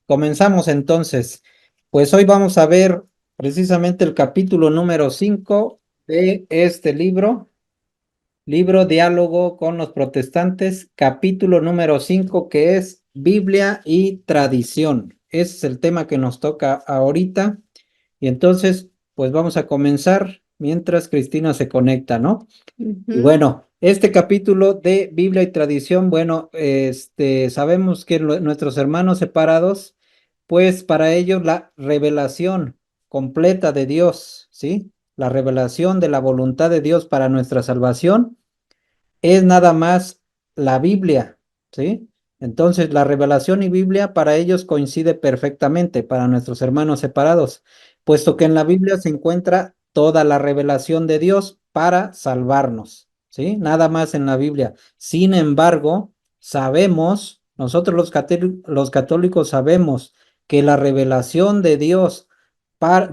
Comenzamos entonces. Pues hoy vamos a ver precisamente el capítulo número 5 de este libro Diálogo con los Protestantes, capítulo número 5 que es Biblia y tradición. Ese es el tema que nos toca ahorita. Y entonces, pues vamos a comenzar mientras Cristina se conecta, ¿no? Y bueno, este capítulo de Biblia y tradición, bueno, sabemos que nuestros hermanos separados, pues para ellos la revelación completa de Dios, ¿sí? La revelación de la voluntad de Dios para nuestra salvación es nada más la Biblia, ¿sí? Entonces, la revelación y Biblia para ellos coincide perfectamente, para nuestros hermanos separados, puesto que en la Biblia se encuentra toda la revelación de Dios para salvarnos, ¿sí? Nada más en la Biblia. Sin embargo, sabemos, nosotros los católicos sabemos que la revelación de Dios,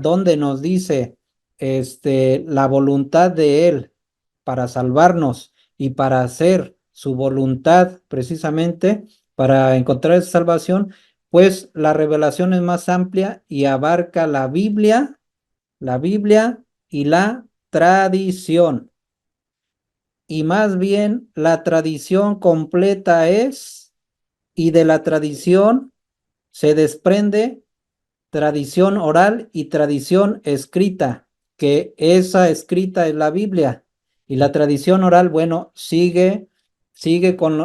donde nos dice, la voluntad de Él para salvarnos, y para hacer su voluntad precisamente, para encontrar esa salvación, pues la revelación es más amplia y abarca la Biblia y la tradición. Y más bien la tradición completa es, y de la tradición se desprende tradición oral y tradición escrita, que esa escrita es la Biblia. Y la tradición oral, bueno, sigue con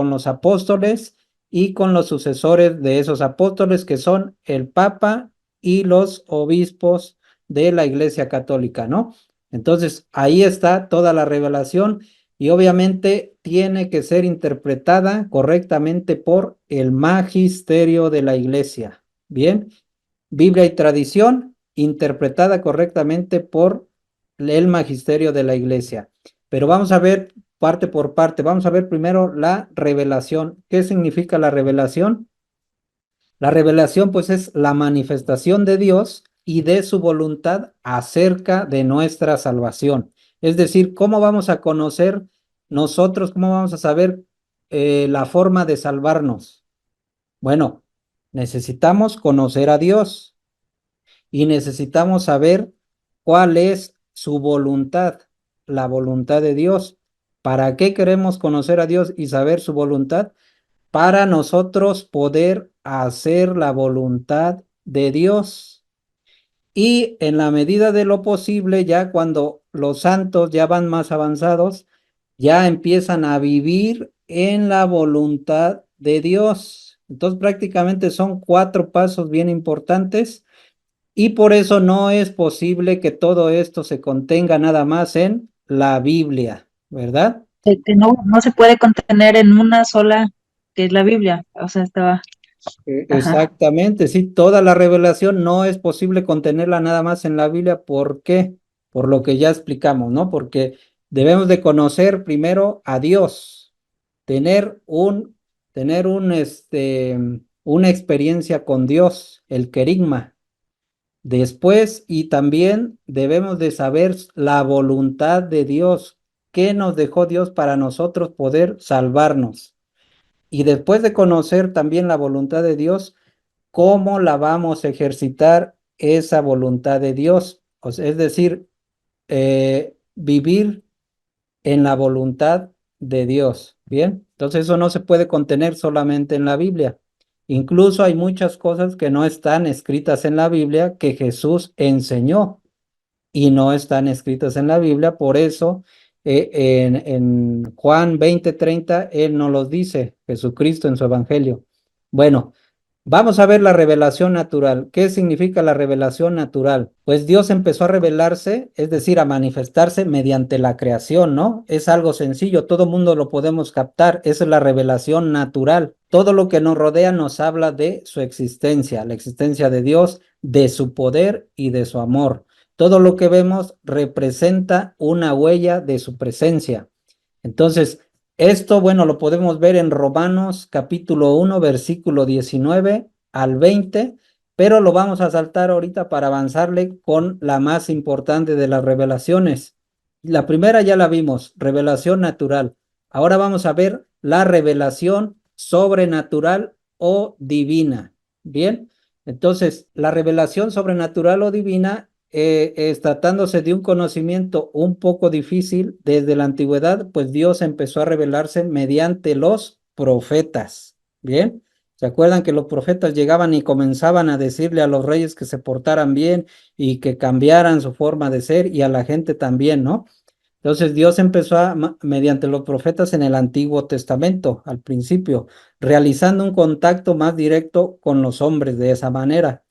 los apóstoles y con los sucesores de esos apóstoles, que son el Papa y los obispos de la Iglesia Católica, ¿no? Entonces, ahí está toda la revelación y obviamente tiene que ser interpretada correctamente por el magisterio de la Iglesia. Bien, Biblia y tradición interpretada correctamente por el magisterio de la Iglesia. Pero vamos a ver parte por parte. Vamos a ver primero la revelación. ¿Qué significa la revelación? La revelación, pues, es la manifestación de Dios y de su voluntad acerca de nuestra salvación. Es decir, ¿cómo vamos a conocer nosotros, cómo vamos a saber la forma de salvarnos? Bueno, necesitamos conocer a Dios y necesitamos saber cuál es su voluntad, la voluntad de Dios. ¿Para qué queremos conocer a Dios y saber su voluntad? Para nosotros poder hacer la voluntad de Dios. Y en la medida de lo posible, ya cuando los santos ya van más avanzados, ya empiezan a vivir en la voluntad de Dios. Entonces prácticamente son 4 pasos bien importantes y por eso no es posible que todo esto se contenga nada más en la Biblia, ¿verdad? Que no se puede contener en una sola, que es la Biblia. O sea, estaba, ajá. Exactamente, sí, toda la revelación no es posible contenerla nada más en la Biblia. ¿Por qué? Por lo que ya explicamos, ¿no? Porque debemos de conocer primero a Dios, tener una experiencia con Dios, el querigma. Después, y también debemos de saber la voluntad de Dios, qué nos dejó Dios para nosotros poder salvarnos. Y después de conocer también la voluntad de Dios, ¿cómo la vamos a ejercitar esa voluntad de Dios? O sea, es decir, vivir en la voluntad de Dios. Bien, entonces eso no se puede contener solamente en la Biblia. Incluso hay muchas cosas que no están escritas en la Biblia que Jesús enseñó y no están escritas en la Biblia. Por eso en Juan 20:30 Él nos los dice, Jesucristo en su Evangelio. Bueno, vamos a ver la revelación natural. ¿Qué significa la revelación natural? Pues Dios empezó a revelarse, es decir, a manifestarse mediante la creación, ¿no? Es algo sencillo, todo mundo lo podemos captar. Esa es la revelación natural. Todo lo que nos rodea nos habla de su existencia, la existencia de Dios, de su poder y de su amor. Todo lo que vemos representa una huella de su presencia. Entonces, esto, bueno, lo podemos ver en Romanos capítulo 1, versículo 19 al 20, pero lo vamos a saltar ahorita para avanzarle con la más importante de las revelaciones. La primera ya la vimos, revelación natural. Ahora vamos a ver la revelación sobrenatural o divina. Bien, entonces la revelación sobrenatural o divina es tratándose de un conocimiento un poco difícil desde la antigüedad, pues Dios empezó a revelarse mediante los profetas. Bien, ¿se acuerdan que los profetas llegaban y comenzaban a decirle a los reyes que se portaran bien y que cambiaran su forma de ser y a la gente también, ¿no? Entonces Dios empezó mediante los profetas en el Antiguo Testamento, al principio, realizando un contacto más directo con los hombres de esa manera.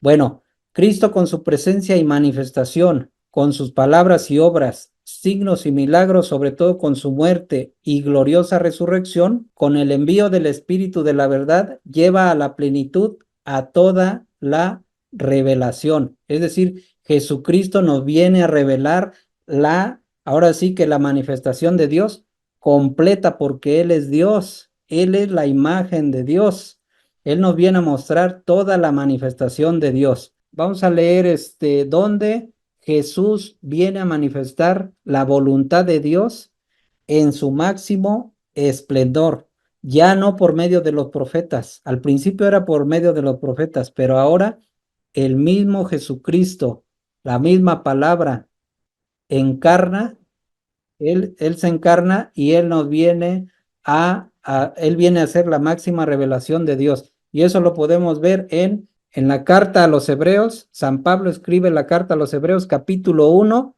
Bueno, Cristo con su presencia y manifestación, con sus palabras y obras, signos y milagros, sobre todo con su muerte y gloriosa resurrección, con el envío del Espíritu de la verdad, lleva a la plenitud a toda la revelación. Es decir, Jesucristo nos viene a revelar ahora sí que la manifestación de Dios completa porque Él es Dios, Él es la imagen de Dios. Él nos viene a mostrar toda la manifestación de Dios. Vamos a leer donde Jesús viene a manifestar la voluntad de Dios en su máximo esplendor, ya no por medio de los profetas. Al principio era por medio de los profetas, pero ahora el mismo Jesucristo, la misma palabra, encarna, él se encarna y Él nos viene Él viene a ser la máxima revelación de Dios. Y eso lo podemos ver en la carta a los Hebreos. San Pablo escribe la carta a los Hebreos, capítulo 1,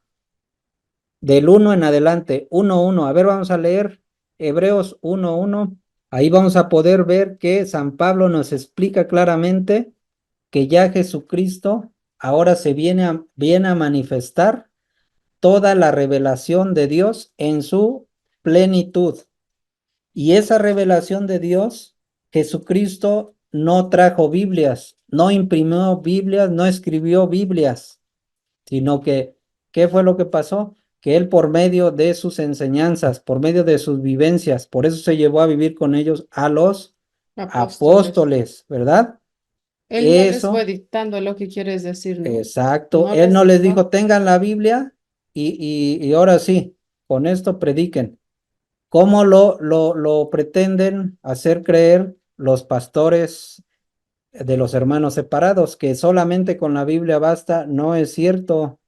del 1 en adelante, 1:1. A ver, vamos a leer Hebreos 1:1. Ahí vamos a poder ver que San Pablo nos explica claramente que ya Jesucristo ahora viene a manifestar toda la revelación de Dios en su plenitud. Y esa revelación de Dios, Jesucristo no trajo Biblias, no imprimió Biblias, no escribió Biblias, sino que, ¿qué fue lo que pasó? Que Él por medio de sus enseñanzas, por medio de sus vivencias, por eso se llevó a vivir con ellos a los apóstoles, ¿verdad? Él no les fue dictando lo que quieres decir, ¿no? Exacto. Él no les dijo, tengan la Biblia y ahora sí, con esto prediquen. ¿Cómo lo pretenden hacer creer los pastores de los hermanos separados? Que solamente con la Biblia basta. No es cierto.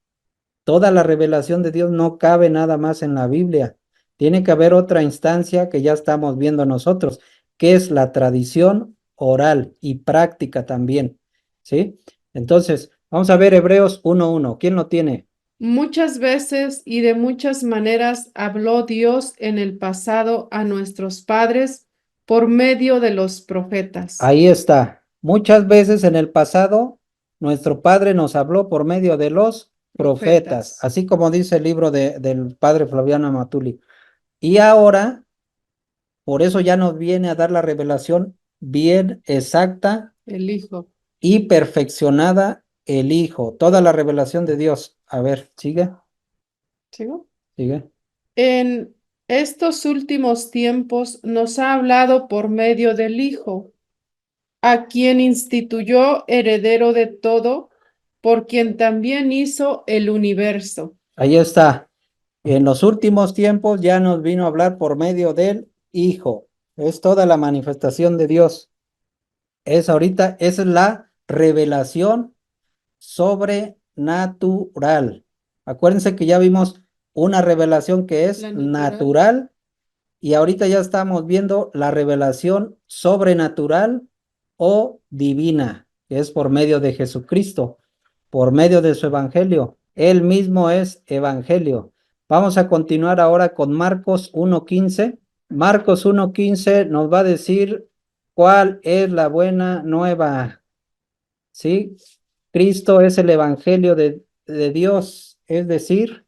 Toda la revelación de Dios no cabe nada más en la Biblia. Tiene que haber otra instancia que ya estamos viendo nosotros, que es la tradición oral y práctica también. ¿Sí? Entonces, vamos a ver Hebreos 1:1. ¿Quién lo tiene? Muchas veces y de muchas maneras habló Dios en el pasado a nuestros padres por medio de los profetas. Ahí está. Muchas veces en el pasado, nuestro Padre nos habló por medio de los profetas, así como dice el libro del Padre Flaviano Amatuli. Y ahora, por eso ya nos viene a dar la revelación bien exacta El Hijo. y perfeccionada el Hijo, toda la revelación de Dios. A ver, sigue, ¿Sigo? sigue. En estos últimos tiempos nos ha hablado por medio del Hijo, a quien instituyó heredero de todo, por quien también hizo el universo. Ahí está. En los últimos tiempos ya nos vino a hablar por medio del Hijo. Es toda la manifestación de Dios. Esa es la revelación sobrenatural. Acuérdense que ya vimos una revelación que es La natural y ahorita ya estamos viendo la revelación sobrenatural o divina, que es por medio de Jesucristo, por medio de su evangelio. Él mismo es evangelio. Vamos a continuar ahora con Marcos 1:15. Marcos 1:15 nos va a decir cuál es la buena nueva. ¿Sí? Cristo es el evangelio de Dios, es decir,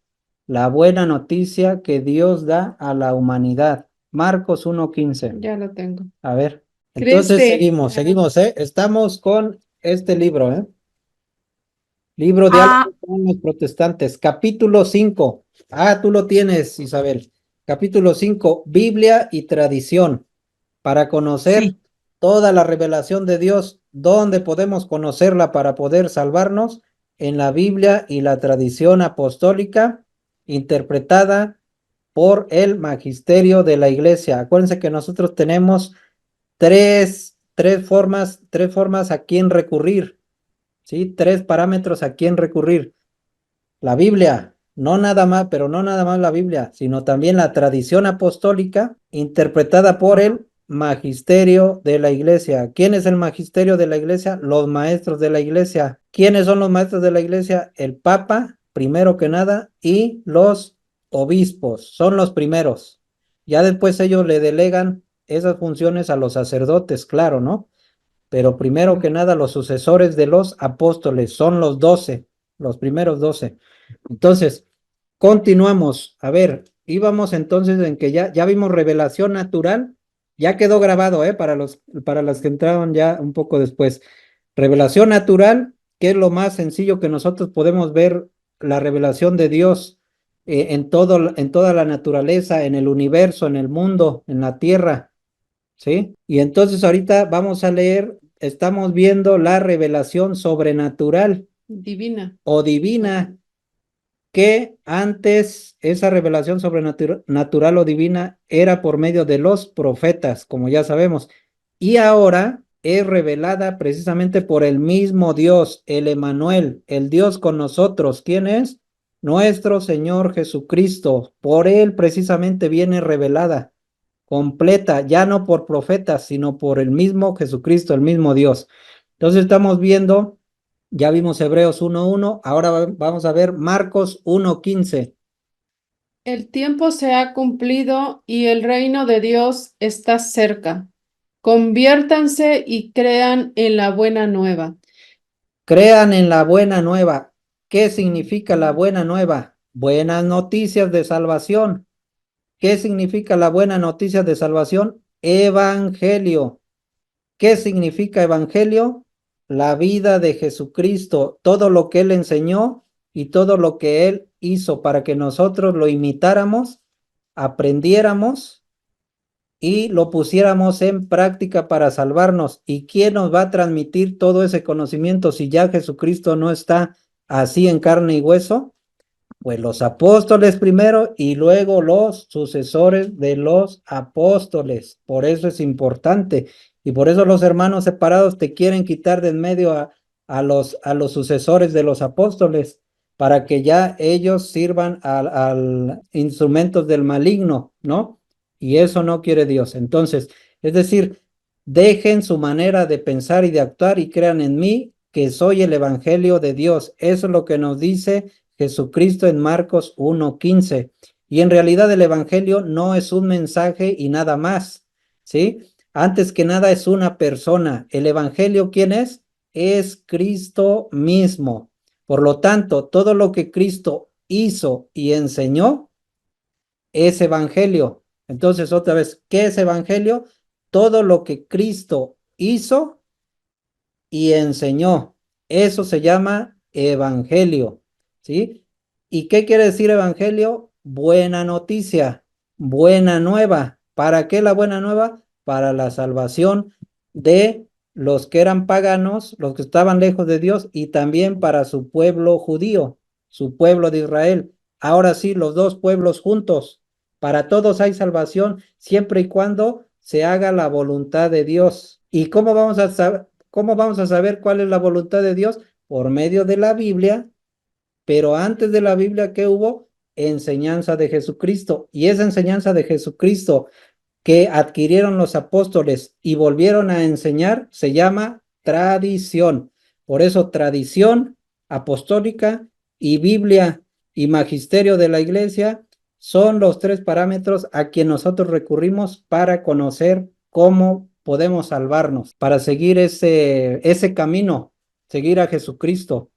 la buena noticia que Dios da a la humanidad. Marcos 1:15. Ya lo tengo. A ver, entonces Crece. seguimos, ¿eh? Estamos con este libro, ¿eh? Libro de Álvaro con los protestantes, capítulo 5. Tú lo tienes, Isabel. Capítulo 5, Biblia y tradición. Para conocer Sí. toda la revelación de Dios, ¿dónde podemos conocerla para poder salvarnos? En la Biblia y la tradición apostólica, interpretada por el magisterio de la iglesia. Acuérdense que nosotros tenemos tres tres formas a quién recurrir, ¿sí? Tres parámetros a quién recurrir. La Biblia, no nada más, pero no nada más la Biblia, sino también la tradición apostólica interpretada por el magisterio de la iglesia. ¿Quién es el magisterio de la iglesia? Los maestros de la iglesia. ¿Quiénes son los maestros de la iglesia? El Papa, primero que nada, y los obispos, son los primeros. Ya después ellos le delegan esas funciones a los sacerdotes, claro, ¿no? Pero primero que nada, los sucesores de los apóstoles son los 12, los primeros 12. Entonces, continuamos. A ver, íbamos entonces en que ya vimos revelación natural, ya quedó grabado, para los que entraron ya un poco después. Revelación natural, que es lo más sencillo que nosotros podemos ver la revelación de Dios en toda la naturaleza, en el universo, en el mundo, en la tierra, ¿sí? Y entonces ahorita vamos a leer, estamos viendo la revelación sobrenatural Divina. o divina, que antes esa revelación sobrenatural o divina era por medio de los profetas, como ya sabemos, y ahora es revelada precisamente por el mismo Dios, el Emanuel, el Dios con nosotros. ¿Quién es? Nuestro Señor Jesucristo. Por él precisamente viene revelada, completa, ya no por profetas, sino por el mismo Jesucristo, el mismo Dios. Entonces estamos viendo, ya vimos Hebreos 1:1, ahora vamos a ver Marcos 1:15. El tiempo se ha cumplido y el reino de Dios está cerca. Conviértanse y crean en la buena nueva. Crean en la buena nueva. ¿Qué significa la buena nueva? Buenas noticias de salvación. ¿Qué significa la buena noticia de salvación? Evangelio. ¿Qué significa evangelio? La vida de Jesucristo, todo lo que él enseñó y todo lo que él hizo para que nosotros lo imitáramos, aprendiéramos y lo pusiéramos en práctica para salvarnos. ¿Y quién nos va a transmitir todo ese conocimiento si ya Jesucristo no está así en carne y hueso? Pues los apóstoles primero y luego los sucesores de los apóstoles. Por eso es importante. Y por eso los hermanos separados te quieren quitar de en medio a los sucesores de los apóstoles, para que ya ellos sirvan al instrumentos del maligno, ¿no? Y eso no quiere Dios. Entonces, es decir, dejen su manera de pensar y de actuar y crean en mí, que soy el evangelio de Dios. Eso es lo que nos dice Jesucristo en Marcos 1:15. Y en realidad el evangelio no es un mensaje y nada más, ¿sí? Antes que nada es una persona. El evangelio, ¿quién es? Es Cristo mismo. Por lo tanto, todo lo que Cristo hizo y enseñó es evangelio. Entonces, otra vez, ¿qué es evangelio? Todo lo que Cristo hizo y enseñó. Eso se llama evangelio, ¿sí? ¿Y qué quiere decir evangelio? Buena noticia, buena nueva. ¿Para qué la buena nueva? Para la salvación de los que eran paganos, los que estaban lejos de Dios, y también para su pueblo judío, su pueblo de Israel. Ahora sí, los dos pueblos juntos. Para todos hay salvación, siempre y cuando se haga la voluntad de Dios. ¿Y cómo vamos a saber? ¿Cómo vamos a saber cuál es la voluntad de Dios? Por medio de la Biblia, pero antes de la Biblia, ¿qué hubo? Enseñanza de Jesucristo. Y esa enseñanza de Jesucristo que adquirieron los apóstoles y volvieron a enseñar se llama tradición. Por eso tradición apostólica y Biblia y magisterio de la iglesia son los tres parámetros a quien nosotros recurrimos para conocer cómo podemos salvarnos, para seguir ese camino, seguir a Jesucristo.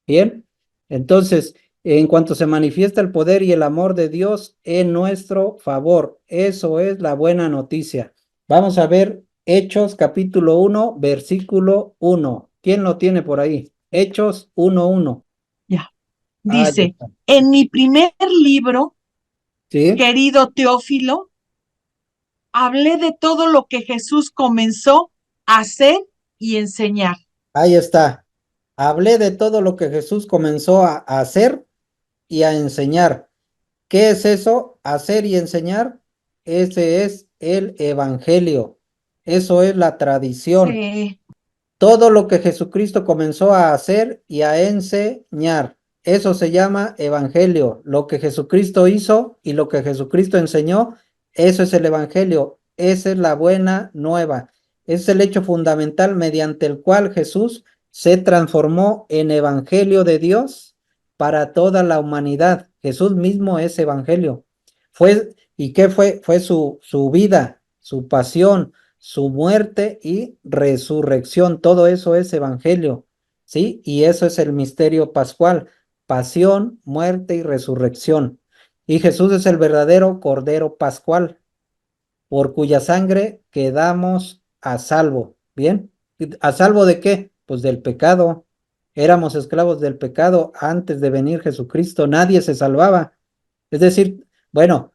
Bien, entonces, en cuanto se manifiesta el poder y el amor de Dios en nuestro favor, eso es la buena noticia. Vamos a ver Hechos capítulo 1, versículo 1. ¿Quién lo tiene por ahí? Hechos 1:1. Ya. Ah, ya Dice, está. en mi primer libro, ¿Sí? querido Teófilo, hablé de todo lo que Jesús comenzó a hacer y enseñar. Ahí está. Hablé de todo lo que Jesús comenzó a hacer y a enseñar. ¿Qué es eso? Hacer y enseñar. Ese es el evangelio. Eso es la tradición. Sí. Todo lo que Jesucristo comenzó a hacer y a enseñar. Eso se llama evangelio. Lo que Jesucristo hizo y lo que Jesucristo enseñó, eso es el evangelio. Esa es la buena nueva. Es el hecho fundamental mediante el cual Jesús se transformó en evangelio de Dios para toda la humanidad. Jesús mismo es evangelio. ¿Y qué fue? Fue su vida, su pasión, su muerte y resurrección. Todo eso es evangelio, ¿sí? Y eso es el misterio pascual, pasión, muerte y resurrección. Y Jesús es el verdadero Cordero Pascual, por cuya sangre quedamos a salvo. ¿Bien? ¿A salvo de qué? Pues del pecado. Éramos esclavos del pecado antes de venir Jesucristo. Nadie se salvaba. Es decir, bueno,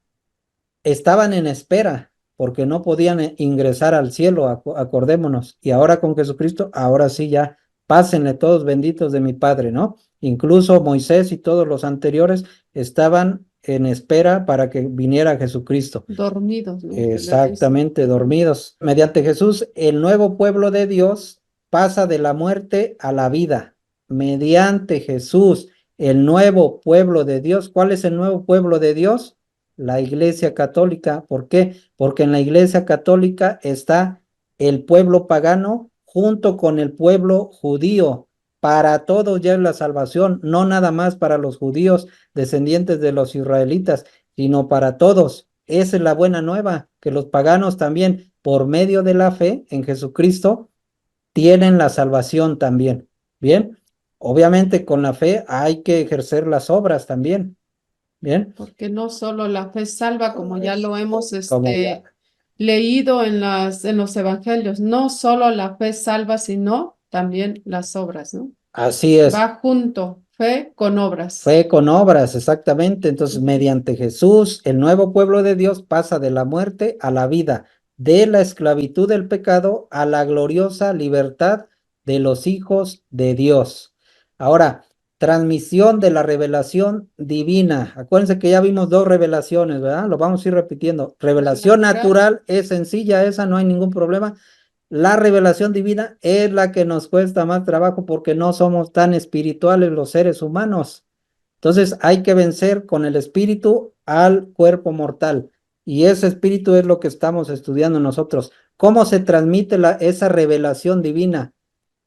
estaban en espera porque no podían ingresar al cielo, acordémonos. Y ahora con Jesucristo, ahora sí ya, pásenle todos benditos de mi Padre, ¿no? Incluso Moisés y todos los anteriores estaban en espera para que viniera Jesucristo. Dormidos, ¿no? Exactamente, dormidos. Mediante Jesús, el nuevo pueblo de Dios pasa de la muerte a la vida. Mediante Jesús, el nuevo pueblo de Dios. ¿Cuál es el nuevo pueblo de Dios? La Iglesia Católica. ¿Por qué? Porque en la Iglesia Católica está el pueblo pagano junto con el pueblo judío. Para todos ya es la salvación, no nada más para los judíos, descendientes de los israelitas, sino para todos. Esa es la buena nueva, que los paganos también, por medio de la fe en Jesucristo, tienen la salvación también. Bien, obviamente con la fe hay que ejercer las obras también. Bien, Porque no solo la fe salva, como ya lo hemos como ya. leído en los evangelios, no solo la fe salva, sino también las obras, ¿no? Así es. Va junto, fe con obras. Fe con obras, exactamente. Entonces, mediante Jesús, el nuevo pueblo de Dios pasa de la muerte a la vida, de la esclavitud del pecado a la gloriosa libertad de los hijos de Dios. Ahora, transmisión de la revelación divina. Acuérdense que ya vimos dos revelaciones, ¿verdad? Lo vamos a ir repitiendo. Revelación natural es sencilla, esa no hay ningún problema. La revelación divina es la que nos cuesta más trabajo porque no somos tan espirituales los seres humanos. Entonces hay que vencer con el espíritu al cuerpo mortal. Y ese espíritu es lo que estamos estudiando nosotros. ¿Cómo se transmite esa revelación divina?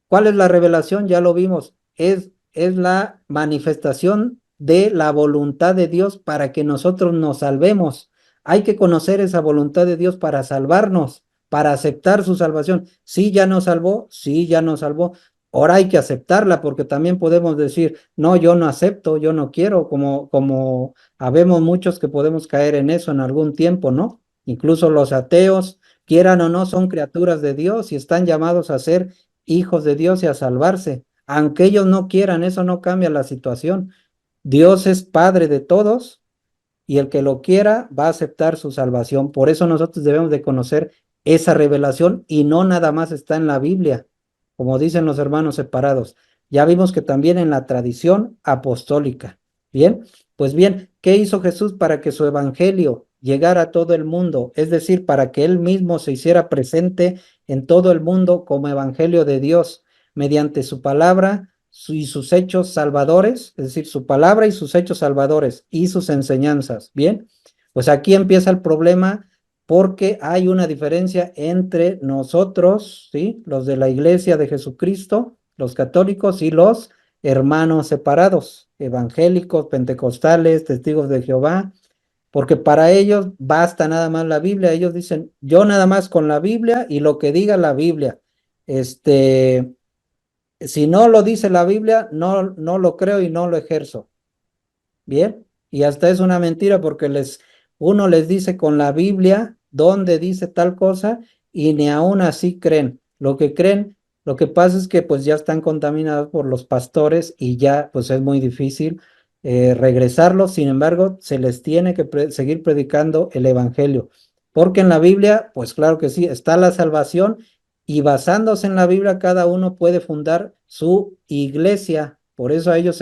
¿Cuál es la revelación? Ya lo vimos. Es la manifestación de la voluntad de Dios para que nosotros nos salvemos. Hay que conocer esa voluntad de Dios para salvarnos, para aceptar su salvación. Sí, ya nos salvó, sí, ya nos salvó. Ahora hay que aceptarla porque también podemos decir, no, yo no acepto, yo no quiero, como habemos muchos que podemos caer en eso en algún tiempo, ¿no? Incluso los ateos, quieran o no, son criaturas de Dios y están llamados a ser hijos de Dios y a salvarse. Aunque ellos no quieran, eso no cambia la situación. Dios es Padre de todos y el que lo quiera va a aceptar su salvación. Por eso nosotros debemos de conocer esa revelación y no nada más está en la Biblia, como dicen los hermanos separados. Ya vimos que también en la tradición apostólica. Bien, pues bien, ¿qué hizo Jesús para que su evangelio llegara a todo el mundo? Es decir, para que él mismo se hiciera presente en todo el mundo como evangelio de Dios, mediante su palabra y sus hechos salvadores, es decir, su palabra y sus hechos salvadores y sus enseñanzas. Bien, pues aquí empieza el problema porque hay una diferencia entre nosotros, ¿sí? Los de la Iglesia de Jesucristo, los católicos y los hermanos separados, evangélicos, pentecostales, testigos de Jehová, porque para ellos basta nada más la Biblia. Ellos dicen, yo nada más con la Biblia y lo que diga la Biblia. Si no lo dice la Biblia, no lo creo y no lo ejerzo. Bien, y hasta es una mentira porque uno les dice con la Biblia dónde dice tal cosa y ni aún así creen. Lo que creen, lo que pasa es que pues ya están contaminados por los pastores y ya pues es muy difícil regresarlos. Sin embargo, se les tiene que seguir predicando el evangelio, porque en la Biblia, pues claro que sí, está la salvación y basándose en la Biblia cada uno puede fundar su iglesia. Por eso a ellos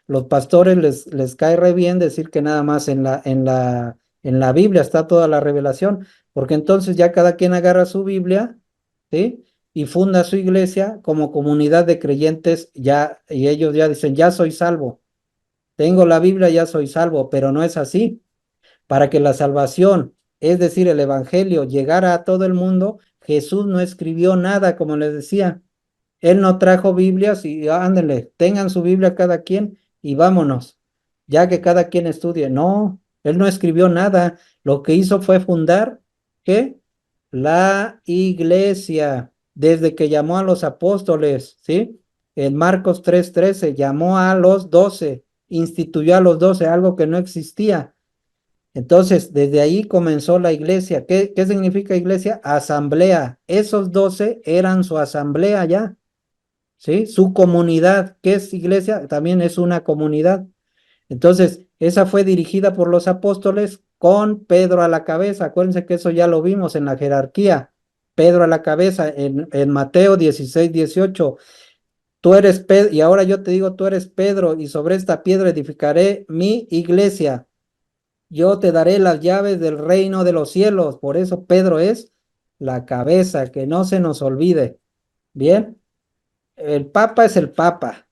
los pastores les cae re bien decir que nada más en la Biblia está toda la revelación, porque entonces ya cada quien agarra su Biblia, ¿sí? Y funda su iglesia como comunidad de creyentes ya, y ellos ya dicen, ya soy salvo, tengo la Biblia, ya soy salvo, pero no es así. Para que la salvación, es decir, el evangelio, llegara a todo el mundo, Jesús no escribió nada, como les decía. Él no trajo Biblias y ándele, tengan su Biblia cada quien y vámonos, ya que cada quien estudie. No, él no escribió nada. Lo que hizo fue fundar, ¿qué? La iglesia, desde que llamó a los apóstoles, ¿sí? En Marcos 3:13 llamó a los 12, instituyó a los 12, algo que no existía. Entonces, desde ahí comenzó la iglesia. ¿Qué significa iglesia? Asamblea. Esos 12 eran su asamblea ya. ¿Sí? Su comunidad, ¿qué es iglesia? También es una comunidad. Entonces, esa fue dirigida por los apóstoles con Pedro a la cabeza. Acuérdense que eso ya lo vimos en la jerarquía. Pedro a la cabeza en Mateo 16:18. Tú eres Pedro, y ahora yo te digo, tú eres Pedro, y sobre esta piedra edificaré mi iglesia. Yo te daré las llaves del reino de los cielos. Por eso Pedro es la cabeza, que no se nos olvide. Bien. El Papa es el Papa.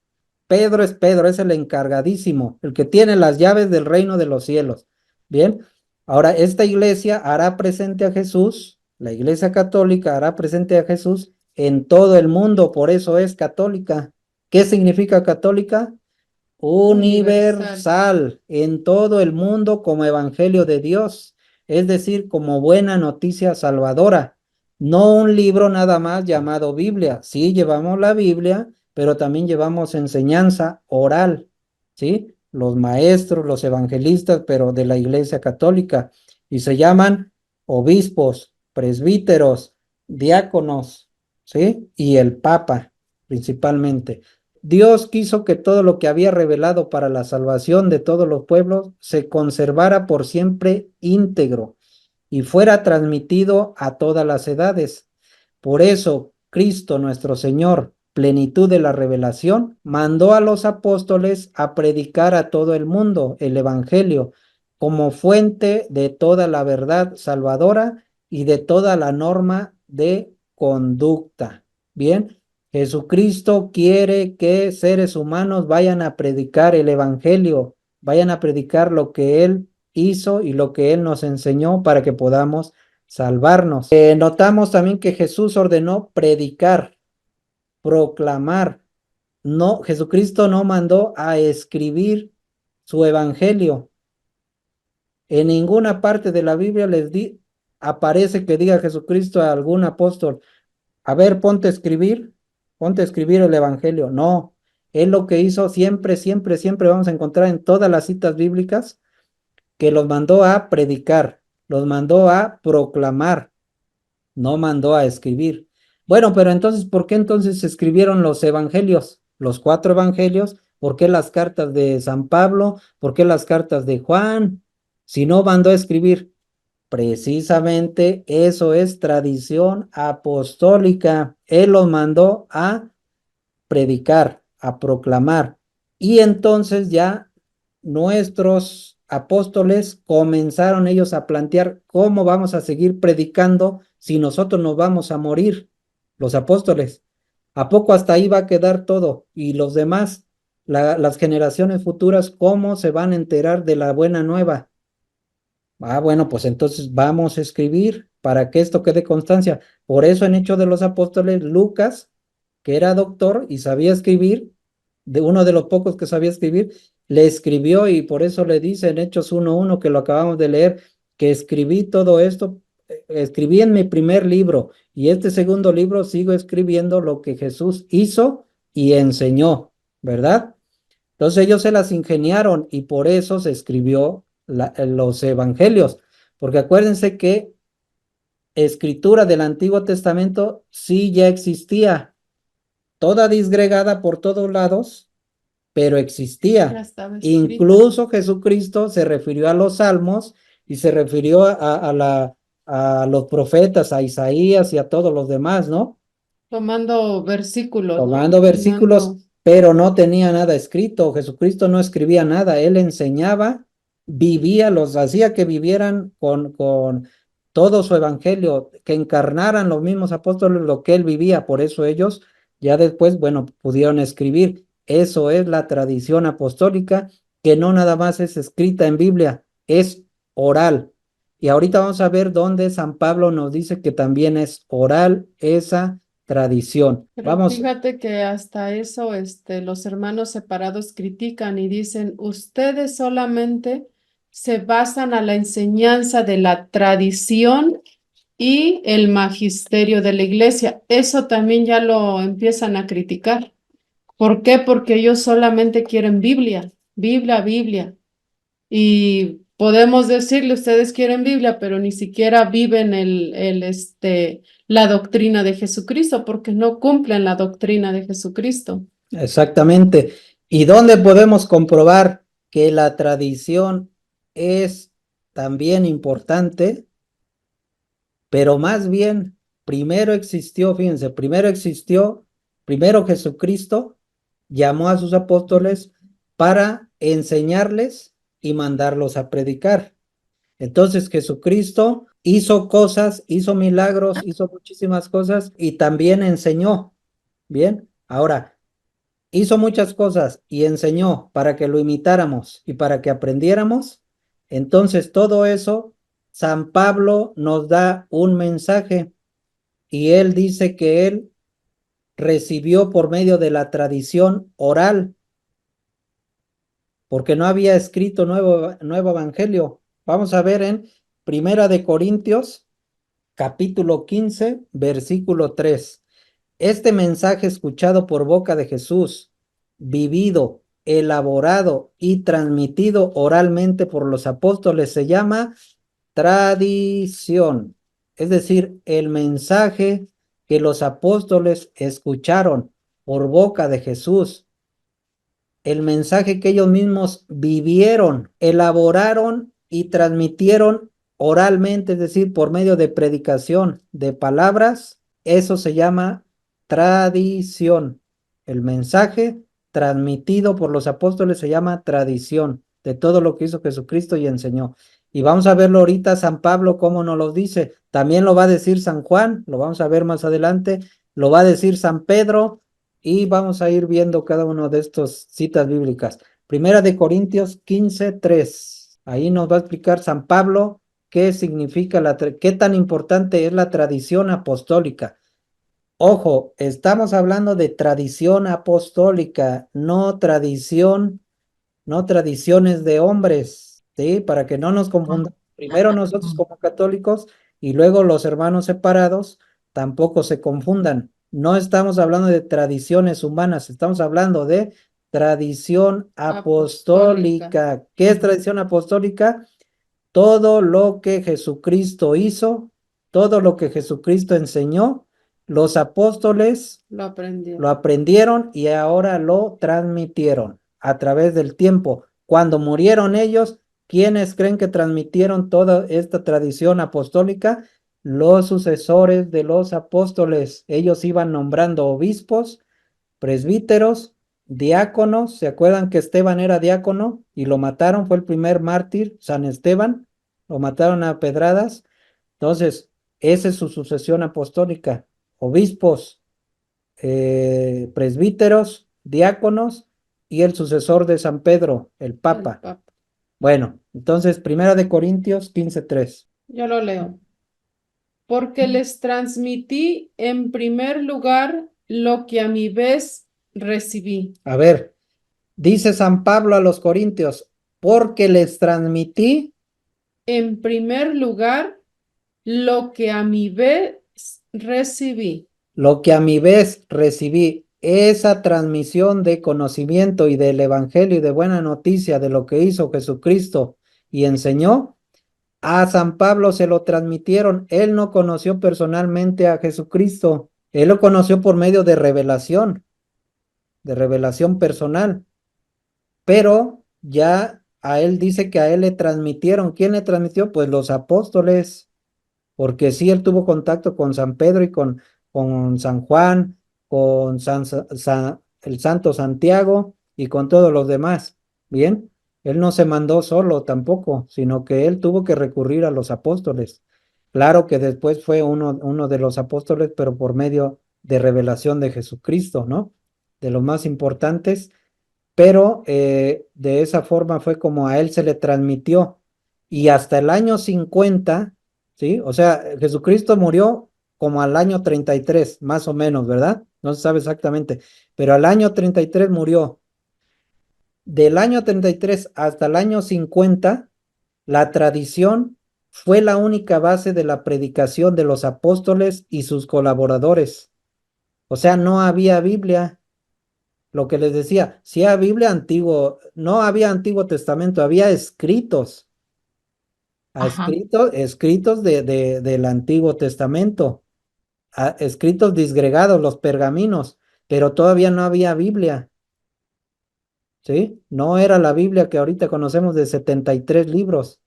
Pedro, es el encargadísimo, el que tiene las llaves del reino de los cielos. Bien, ahora esta iglesia hará presente a Jesús, la iglesia católica hará presente a Jesús en todo el mundo, por eso es católica. ¿Qué significa católica? Universal, en todo el mundo como evangelio de Dios, es decir, como buena noticia salvadora. No un libro nada más llamado Biblia. Sí, llevamos la Biblia, pero también llevamos enseñanza oral, ¿sí? Los maestros, los evangelistas, pero de la Iglesia Católica. Y se llaman obispos, presbíteros, diáconos, ¿sí? Y el Papa, principalmente. Dios quiso que todo lo que había revelado para la salvación de todos los pueblos se conservara por siempre íntegro y fuera transmitido a todas las edades. Por eso, Cristo nuestro Señor, plenitud de la revelación, mandó a los apóstoles a predicar a todo el mundo el Evangelio como fuente de toda la verdad salvadora y de toda la norma de conducta. Bien, Jesucristo quiere que seres humanos vayan a predicar el Evangelio, vayan a predicar lo que Él hizo y lo que Él nos enseñó para que podamos salvarnos. Notamos también que Jesús ordenó predicar, proclamar. No, Jesucristo no mandó a escribir su evangelio. En ninguna parte de la Biblia aparece que diga Jesucristo a algún apóstol, a ver, ponte a escribir el evangelio. No, él lo que hizo siempre, siempre, siempre vamos a encontrar en todas las citas bíblicas que los mandó a predicar, los mandó a proclamar, no mandó a escribir. Bueno, pero entonces, ¿por qué entonces se escribieron los evangelios? Los 4 evangelios. ¿Por qué las cartas de San Pablo? ¿Por qué las cartas de Juan? Si no mandó a escribir. Precisamente eso es tradición apostólica. Él los mandó a predicar, a proclamar. Y entonces ya nuestros apóstoles comenzaron ellos a plantear cómo vamos a seguir predicando si nosotros nos vamos a morir, los apóstoles. ¿A poco hasta ahí va a quedar todo? Y los demás, las generaciones futuras, ¿cómo se van a enterar de la buena nueva? Bueno, pues entonces vamos a escribir para que esto quede constancia. Por eso en Hechos de los Apóstoles, Lucas, que era doctor y sabía escribir, de uno de los pocos que sabía escribir, le escribió y por eso le dice en Hechos 1:1 que lo acabamos de leer, que escribí todo esto, escribí en mi primer libro y este segundo libro sigo escribiendo lo que Jesús hizo y enseñó, ¿verdad? Entonces ellos se las ingeniaron y por eso se escribió los evangelios, porque acuérdense que escritura del Antiguo Testamento sí ya existía, toda disgregada por todos lados, pero Ya existía. estaba escrito. Incluso Jesucristo se refirió a los salmos y se refirió a los profetas, a Isaías y a todos los demás, ¿no? Tomando versículos, ¿no? Tomando versículos, Tomando- pero no tenía nada escrito. Jesucristo no escribía nada, él enseñaba, vivía, los hacía que vivieran todo su evangelio, que encarnaran los mismos apóstoles lo que él vivía, por eso ellos ya después, bueno, pudieron escribir. Eso es la tradición apostólica, que no nada más es escrita en Biblia, es oral. Y ahorita vamos a ver dónde San Pablo nos dice que también es oral esa tradición. Pero Vamos, fíjate que hasta eso, los hermanos separados critican y dicen, ustedes solamente se basan a la enseñanza de la tradición y el magisterio de la iglesia. Eso también ya lo empiezan a criticar. ¿Por qué? Porque ellos solamente quieren Biblia, Biblia, Biblia. Y podemos decirle, ustedes quieren Biblia, pero ni siquiera viven la doctrina de Jesucristo, porque no cumplen la doctrina de Jesucristo. exactamente. ¿Y dónde podemos comprobar que la tradición es también importante? Pero más bien, primero existió, fíjense, primero Jesucristo llamó a sus apóstoles para enseñarles y mandarlos a predicar. Entonces Jesucristo hizo cosas, hizo milagros, hizo muchísimas cosas y también enseñó. Bien, ahora, hizo muchas cosas y enseñó para que lo imitáramos y para que aprendiéramos. Entonces todo eso, San Pablo nos da un mensaje y él dice que él recibió por medio de la tradición oral, porque no había escrito nuevo evangelio. Vamos a ver en Primera de Corintios, capítulo 15, versículo 3. Este mensaje escuchado por boca de Jesús, vivido, elaborado y transmitido oralmente por los apóstoles, se llama tradición. Es decir, el mensaje que los apóstoles escucharon por boca de Jesús, el mensaje que ellos mismos vivieron, elaboraron y transmitieron oralmente, es decir, por medio de predicación de palabras, eso se llama tradición. El mensaje transmitido por los apóstoles se llama tradición de todo lo que hizo Jesucristo y enseñó. Y vamos a verlo ahorita San Pablo cómo nos lo dice. También lo va a decir San Juan, lo vamos a ver más adelante, lo va a decir San Pedro, y vamos a ir viendo cada uno de estos citas bíblicas. Primera de Corintios 15:3. Ahí nos va a explicar San Pablo qué significa qué tan importante es la tradición apostólica. Ojo, estamos hablando de tradición apostólica, no tradiciones de hombres, ¿sí? Para que no nos confundamos. Primero nosotros como católicos y luego los hermanos separados tampoco se confundan. No estamos hablando de tradiciones humanas, estamos hablando de tradición apostólica. ¿Qué es tradición apostólica? Todo lo que Jesucristo hizo, todo lo que Jesucristo enseñó, los apóstoles lo aprendieron y ahora lo transmitieron a través del tiempo. Cuando murieron ellos, ¿quiénes creen que transmitieron toda esta tradición apostólica? Los sucesores de los apóstoles. Ellos iban nombrando obispos, presbíteros, diáconos. ¿Se acuerdan que Esteban era diácono y lo mataron? Fue el primer mártir, San Esteban. Lo mataron a pedradas. Entonces, esa es su sucesión apostólica. Obispos, presbíteros, diáconos y el sucesor de San Pedro, el Papa. Bueno, entonces, Primera de Corintios 15:3. Yo lo leo. Porque les transmití en primer lugar lo que a mi vez recibí. A ver, dice San Pablo a los Corintios, porque les transmití en primer lugar lo que a mi vez recibí. Lo que a mi vez recibí, esa transmisión de conocimiento y del evangelio y de buena noticia de lo que hizo Jesucristo y enseñó, a San Pablo se lo transmitieron. Él no conoció personalmente a Jesucristo, él lo conoció por medio de revelación personal, pero ya a él dice que a él le transmitieron. ¿Quién le transmitió? Pues los apóstoles, porque sí, él tuvo contacto con San Pedro y con San Juan, con el Santo Santiago y con todos los demás. Bien, él no se mandó solo tampoco, sino que él tuvo que recurrir a los apóstoles. Claro que después fue uno de los apóstoles, pero por medio de revelación de Jesucristo, ¿no? De los más importantes, pero de esa forma fue como a él se le transmitió. Y hasta el año 50, ¿sí? O sea, Jesucristo murió como al año 33, más o menos, ¿verdad? No se sabe exactamente, pero al año 33 murió. Del año 33 hasta el año 50, la tradición fue la única base de la predicación de los apóstoles y sus colaboradores. O sea, no había Biblia. Lo que les decía, sí había Biblia antiguo, no había Antiguo Testamento, había escritos, Ajá. escritos del Antiguo Testamento, escritos disgregados, los pergaminos, pero todavía no había Biblia, ¿sí? No era la Biblia que ahorita conocemos de 73 libros.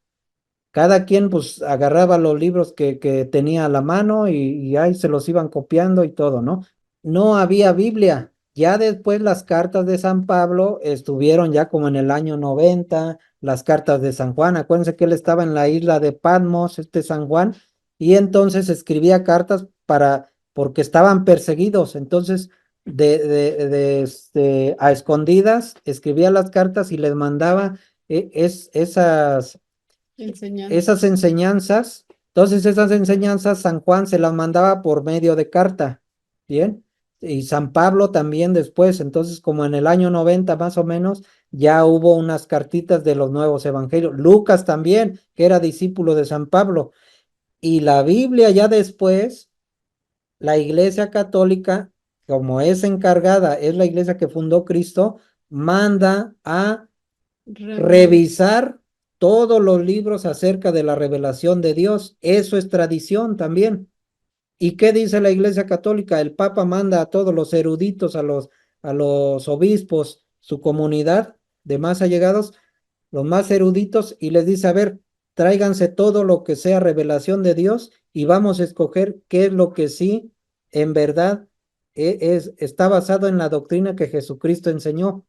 Cada quien pues agarraba los libros que tenía a la mano y ahí se los iban copiando y todo, ¿no? No había Biblia. Ya después las cartas de San Pablo estuvieron ya como en el año 90, las cartas de San Juan. Acuérdense que él estaba en la isla de Patmos, San Juan, y entonces escribía cartas porque estaban perseguidos. Entonces, a escondidas, escribía las cartas y les mandaba Enseñanza. esas enseñanzas. Entonces esas enseñanzas San Juan se las mandaba por medio de carta, ¿bien? Y San Pablo también después, entonces como en el año 90 más o menos, ya hubo unas cartitas de los nuevos evangelios. Lucas también, que era discípulo de San Pablo. Y la Biblia ya después, la Iglesia Católica, como es encargada, es la iglesia que fundó Cristo, manda a revisar todos los libros acerca de la revelación de Dios. Eso es tradición también. ¿Y qué dice la Iglesia Católica? El Papa manda a todos los eruditos, a los obispos, su comunidad de más allegados, los más eruditos, y les dice, a ver, tráiganse todo lo que sea revelación de Dios y vamos a escoger qué es lo que sí, en verdad, está basado en la doctrina que Jesucristo enseñó.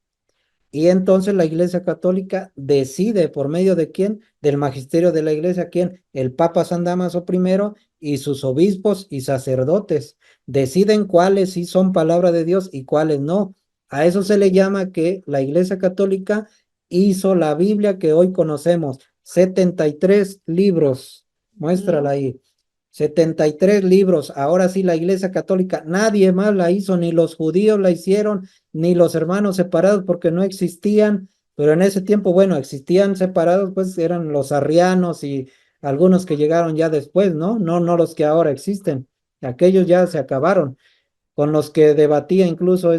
Y entonces la Iglesia Católica decide por medio de quién, del magisterio de la Iglesia, quién, el Papa San Damaso I y sus obispos y sacerdotes, deciden cuáles sí son palabra de Dios y cuáles no. A eso se le llama que la Iglesia Católica hizo la Biblia que hoy conocemos, 73 libros, muéstrala ahí. 73 libros, ahora sí la Iglesia Católica, nadie más la hizo, ni los judíos la hicieron, ni los hermanos separados porque no existían, pero en ese tiempo, bueno, existían separados, pues eran los arrianos y algunos que llegaron ya después, ¿no? No los que ahora existen, aquellos ya se acabaron, con los que debatía incluso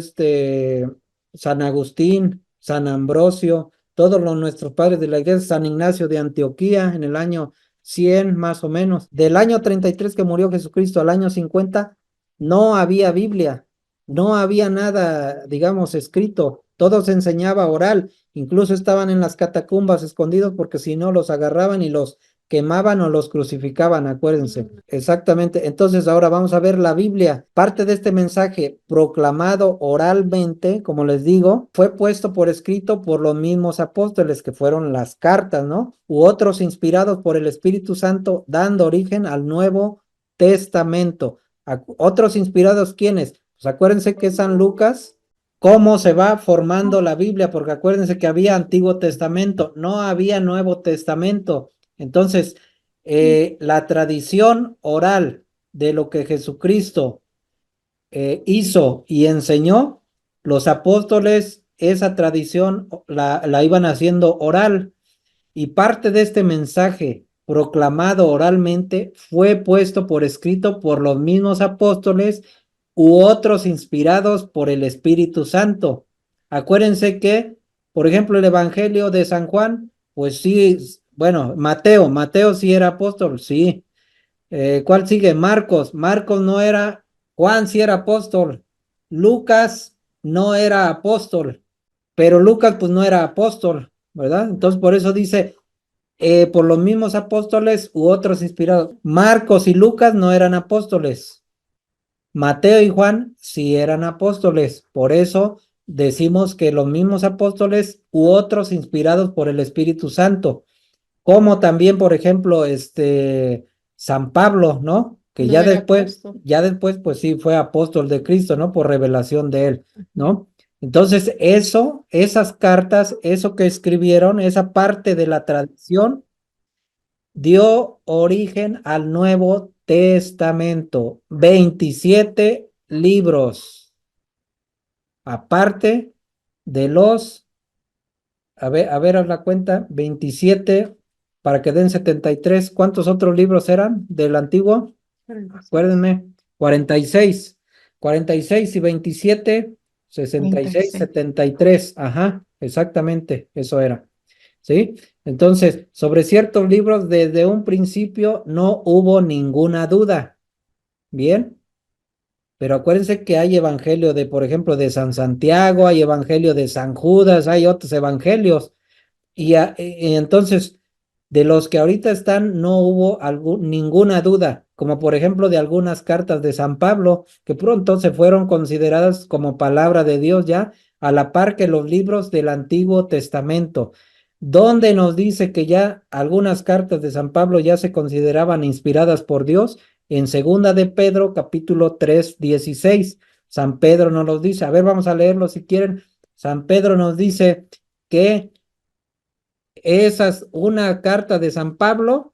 San Agustín, San Ambrosio, todos nuestros padres de la iglesia, San Ignacio de Antioquía en el año 100 más o menos. Del año 33 que murió Jesucristo al año 50, no había Biblia, no había nada, digamos, escrito, todo se enseñaba oral, incluso estaban en las catacumbas escondidos porque si no los agarraban y los quemaban o los crucificaban, acuérdense. Exactamente. Entonces ahora vamos a ver la Biblia. Parte de este mensaje proclamado oralmente, como les digo, fue puesto por escrito por los mismos apóstoles, que fueron las cartas, ¿no? U otros inspirados por el Espíritu Santo, dando origen al Nuevo Testamento. Otros inspirados, ¿quiénes? Pues acuérdense que San Lucas, cómo se va formando la Biblia, porque acuérdense que había Antiguo Testamento, no había Nuevo Testamento. Entonces, la tradición oral de lo que Jesucristo hizo y enseñó, los apóstoles, esa tradición la iban haciendo oral, y parte de este mensaje proclamado oralmente fue puesto por escrito por los mismos apóstoles u otros inspirados por el Espíritu Santo. Acuérdense que, por ejemplo, el Evangelio de San Juan, pues sí, bueno, Mateo sí era apóstol, sí. ¿Cuál sigue? Marcos no era, Juan sí era apóstol, Lucas no era apóstol, pero Lucas pues no era apóstol, ¿verdad? Entonces por eso dice, por los mismos apóstoles u otros inspirados. Marcos y Lucas no eran apóstoles. Mateo y Juan sí eran apóstoles. Por eso decimos que los mismos apóstoles u otros inspirados por el Espíritu Santo. Como también, por ejemplo, San Pablo, ¿no? Que No ya era después, apóstol. pues sí, fue apóstol de Cristo, ¿no? Por revelación de él, ¿no? Entonces, esas cartas, eso que escribieron, esa parte de la tradición, dio origen al Nuevo Testamento. 27 libros, aparte de los, a ver, haz la cuenta, 27 para que den 73. ¿Cuántos otros libros eran del Antiguo? Acuérdenme, 46. 46 y 27, 66, 36. 73. Ajá, exactamente, eso era. ¿Sí? Entonces, sobre ciertos libros, desde un principio no hubo ninguna duda. Bien, pero acuérdense que hay evangelio de, por ejemplo, de San Santiago, hay evangelio de San Judas, hay otros evangelios. Y entonces, de los que ahorita están, no hubo ninguna duda, como por ejemplo de algunas cartas de San Pablo, que pronto se fueron consideradas como palabra de Dios ya, a la par que los libros del Antiguo Testamento, donde nos dice que ya algunas cartas de San Pablo ya se consideraban inspiradas por Dios, en segunda de Pedro, capítulo 3, 16. San Pedro nos los dice. A ver, vamos a leerlo si quieren. San Pedro nos dice que una carta de San Pablo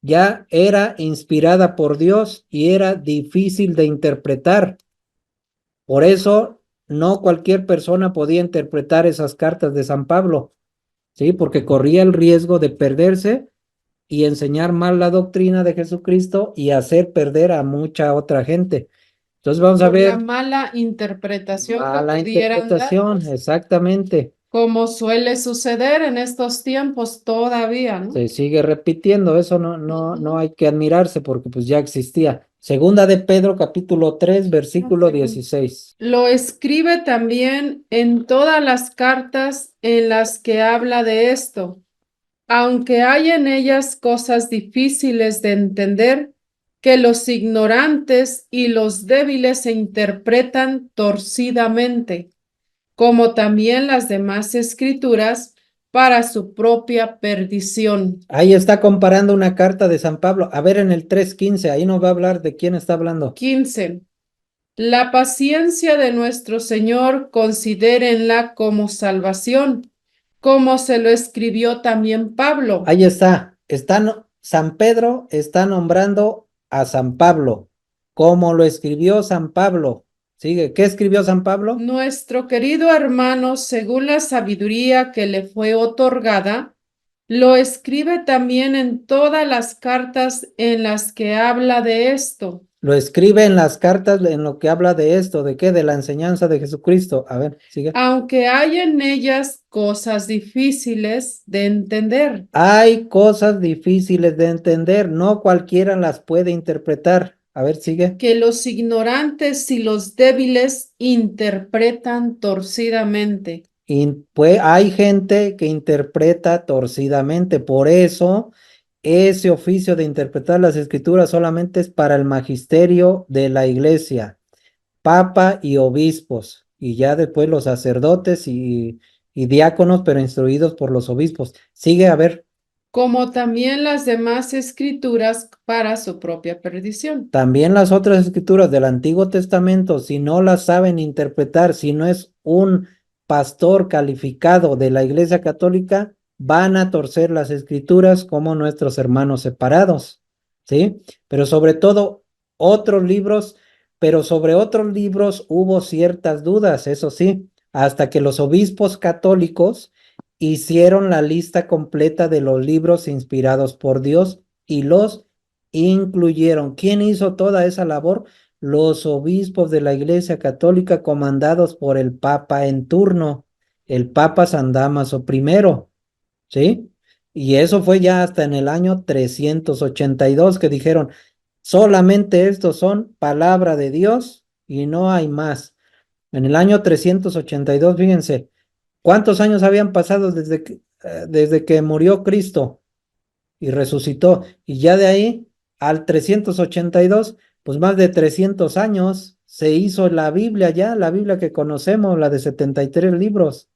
ya era inspirada por Dios y era difícil de interpretar. Por eso no cualquier persona podía interpretar esas cartas de San Pablo, ¿sí? Porque corría el riesgo de perderse y enseñar mal la doctrina de Jesucristo y hacer perder a mucha otra gente. Entonces vamos a Por la ver mala interpretación que la pudieran dar, interpretación, exactamente. como suele suceder en estos tiempos todavía, ¿no? Se sigue repitiendo, eso no hay que admirarse porque pues ya existía. Segunda de Pedro, capítulo 3, versículo 16. Lo escribe también en todas las cartas en las que habla de esto, aunque hay en ellas cosas difíciles de entender, que los ignorantes y los débiles se interpretan torcidamente, como también las demás escrituras, para su propia perdición. Ahí está comparando una carta de San Pablo. A ver, en el 3:15, ahí nos va a hablar de quién está hablando. 15. La paciencia de nuestro Señor considérenla como salvación, como se lo escribió también Pablo. Ahí está. San Pedro está nombrando a San Pablo, como lo escribió San Pablo. Sigue, ¿qué escribió San Pablo? Nuestro querido hermano, según la sabiduría que le fue otorgada, lo escribe también en todas las cartas en las que habla de esto. Lo escribe en las cartas en lo que habla de esto, ¿de qué? De la enseñanza de Jesucristo. A ver, sigue. Aunque hay en ellas cosas difíciles de entender. Hay cosas difíciles de entender, no cualquiera las puede interpretar. A ver, sigue. Que los ignorantes y los débiles interpretan torcidamente. Pues hay gente que interpreta torcidamente, por eso ese oficio de interpretar las escrituras solamente es para el magisterio de la iglesia, papa y obispos, y ya después los sacerdotes y diáconos, pero instruidos por los obispos. Sigue, a ver. Como también las demás escrituras para su propia perdición. También las otras escrituras del Antiguo Testamento, si no las saben interpretar, si no es un pastor calificado de la Iglesia Católica, van a torcer las escrituras como nuestros hermanos separados, ¿sí? Pero sobre todo otros libros, pero sobre otros libros hubo ciertas dudas, eso sí, hasta que los obispos católicos hicieron la lista completa de los libros inspirados por Dios y los incluyeron. ¿Quién hizo toda esa labor? Los obispos de la Iglesia Católica comandados por el Papa en turno, el Papa San Dámaso I, ¿sí? Y eso fue ya hasta en el año 382 que dijeron, solamente estos son palabra de Dios y no hay más. En el año 382, fíjense, ¿cuántos años habían pasado desde que murió Cristo y resucitó? Y ya de ahí al 382, pues más de 300 años se hizo la Biblia ya, la Biblia que conocemos, la de 73 libros,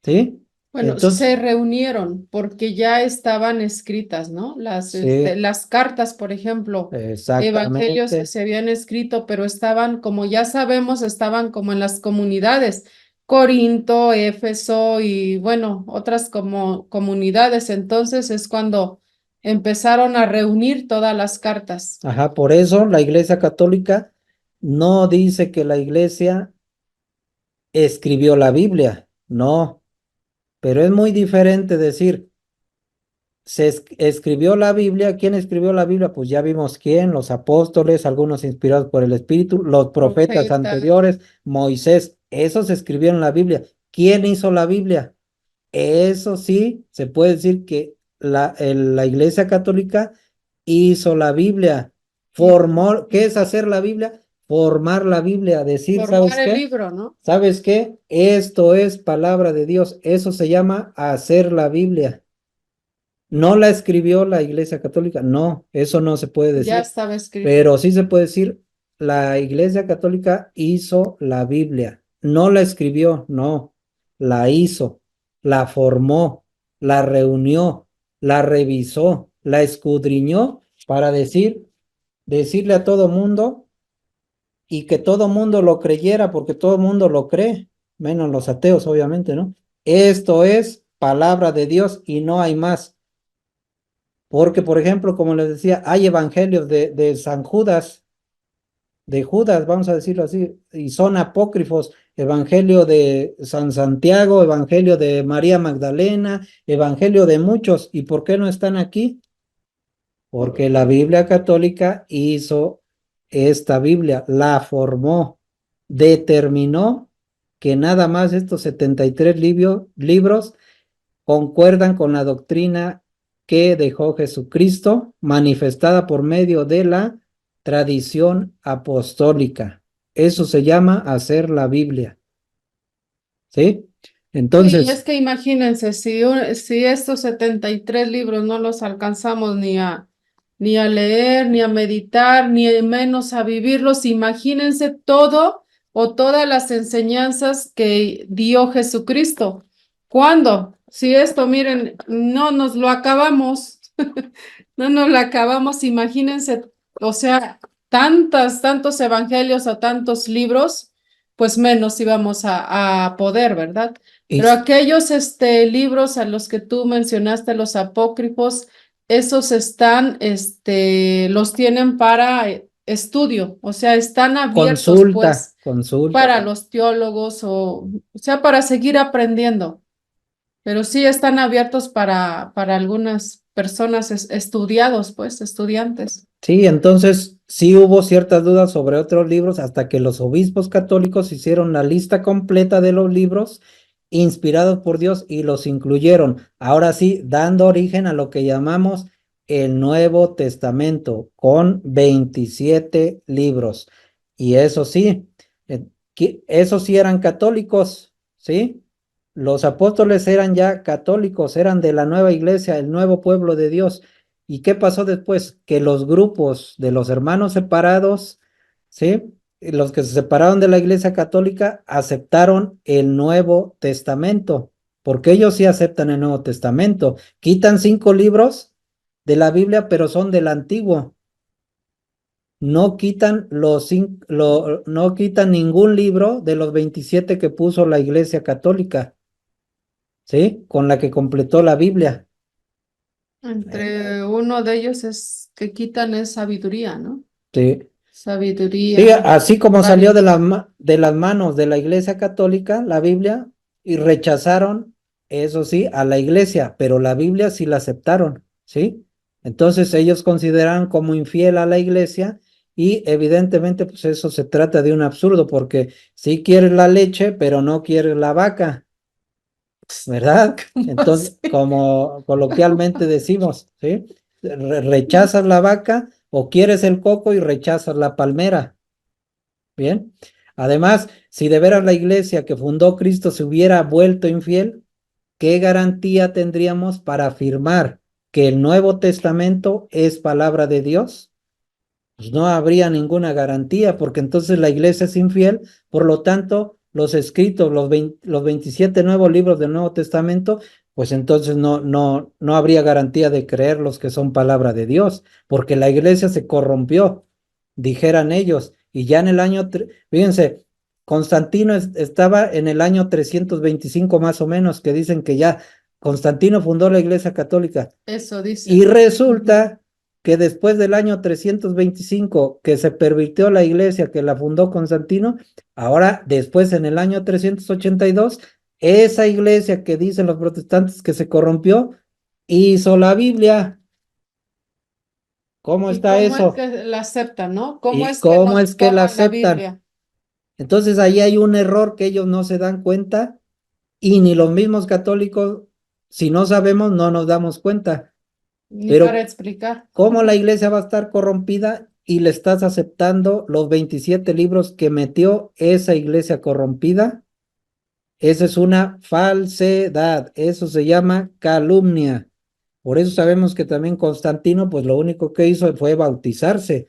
¿sí? Bueno, Entonces, se reunieron porque ya estaban escritas, ¿no? sí, Las cartas, por ejemplo, evangelios exactamente. se habían escrito, pero estaban, como ya sabemos, estaban como en las comunidades, Corinto, Éfeso y bueno, otras como comunidades. Entonces es cuando empezaron a reunir todas las cartas. Ajá, por eso la Iglesia Católica no dice que la Iglesia escribió la Biblia, no, pero es muy diferente decir, escribió la Biblia. ¿Quién escribió la Biblia? Pues ya vimos quién, los apóstoles, algunos inspirados por el Espíritu, los profetas Profetas, anteriores, Moisés, esos escribieron la Biblia. ¿Quién hizo la Biblia? Eso sí, se puede decir que la Iglesia Católica hizo la Biblia, y formó. ¿Qué es hacer la Biblia? Formar la Biblia, decir, formar ¿sabes el qué? libro, ¿no? ¿Sabes qué? Esto es palabra de Dios, eso se llama hacer la Biblia. No la escribió la Iglesia Católica, no, eso no se puede Ya decir, estaba escrito. pero sí se puede decir, la Iglesia Católica hizo la Biblia, no la escribió, no, la hizo, la formó, la reunió, la revisó, la escudriñó para decirle a todo mundo y que todo mundo lo creyera, porque todo mundo lo cree, menos los ateos, obviamente, ¿no? Esto es palabra de Dios y no hay más. Porque, por ejemplo, como les decía, hay evangelios de San Judas, de Judas, vamos a decirlo así, y son apócrifos. Evangelio de San Santiago, evangelio de María Magdalena, evangelio de muchos. ¿Y por qué no están aquí? Porque la Biblia católica hizo esta Biblia, la formó, determinó que nada más estos 73 libros concuerdan con la doctrina que dejó Jesucristo, manifestada por medio de la tradición apostólica. Eso se llama hacer la Biblia, ¿sí? Sí, y es Entonces, que imagínense, si estos 73 libros no los alcanzamos ni a leer, ni a meditar, ni menos a vivirlos, imagínense todo o todas las enseñanzas que dio Jesucristo. ¿Cuándo? Si esto, miren, no nos lo acabamos, no nos lo acabamos, imagínense, o sea, tantos evangelios o tantos libros, pues menos íbamos a poder, ¿verdad? y Pero aquellos libros a los que tú mencionaste, los apócrifos, esos están, los tienen para estudio, o sea, están abiertos, consulta, pues, consulta. para los teólogos o sea, para seguir aprendiendo. Pero sí están abiertos para algunas personas estudiados, pues, estudiantes. Sí, entonces sí hubo ciertas dudas sobre otros libros hasta que los obispos católicos hicieron la lista completa de los libros inspirados por Dios y los incluyeron. Ahora sí, dando origen a lo que llamamos el Nuevo Testamento con 27 libros. Y eso sí, esos sí eran católicos, ¿sí? Los apóstoles eran ya católicos, eran de la nueva iglesia, el nuevo pueblo de Dios. ¿Y qué pasó después? Que los grupos de los hermanos separados, ¿sí? Y los que se separaron de la Iglesia Católica aceptaron el Nuevo Testamento, porque ellos sí aceptan el Nuevo Testamento. Quitan 5 libros de la Biblia, pero son del Antiguo. No quitan no quitan ningún libro de los 27 que puso la Iglesia Católica, ¿sí? Con la que completó la Biblia. Entre uno de ellos es que quitan es sabiduría, ¿no? Sí. Sí, Sabiduría, así como salió de varios. de las manos de la Iglesia Católica, la Biblia, y rechazaron, eso sí, a la Iglesia, pero la Biblia sí la aceptaron, ¿sí? Entonces ellos consideran como infiel a la Iglesia y evidentemente pues eso se trata de un absurdo porque sí quieres la leche, pero no quieres la vaca, ¿verdad? Entonces, Sí. como coloquialmente decimos, ¿sí? Rechazas la vaca o quieres el coco y rechazas la palmera. Bien. Además, si de veras la iglesia que fundó Cristo se hubiera vuelto infiel, ¿qué garantía tendríamos para afirmar que el Nuevo Testamento es palabra de Dios? Pues no habría ninguna garantía, porque entonces la iglesia es infiel, por lo tanto, los escritos, los 27 nuevos libros del Nuevo Testamento, pues entonces no habría garantía de creerlos que son palabra de Dios, porque la iglesia se corrompió, dijeran ellos, y ya en el año, fíjense, Constantino estaba en el año 325 más o menos, que dicen que ya Constantino fundó la iglesia católica, Eso dice. y resulta que después del año 325 que se pervirtió la iglesia que la fundó Constantino, ahora después en el año 382, esa iglesia que dicen los protestantes que se corrompió, hizo la Biblia. ¿Cómo ¿Y está cómo eso? es que la aceptan, no? ¿Cómo ¿Y es que cómo no es que la toman la aceptan? Biblia? Entonces ahí hay un error que ellos no se dan cuenta y ni los mismos católicos, si no sabemos, no nos damos cuenta. Ni Pero para explicar. ¿cómo la iglesia va a estar corrompida y le estás aceptando los 27 libros que metió esa iglesia corrompida? Eso es una falsedad, eso se llama calumnia. Por eso sabemos que también Constantino, pues lo único que hizo fue bautizarse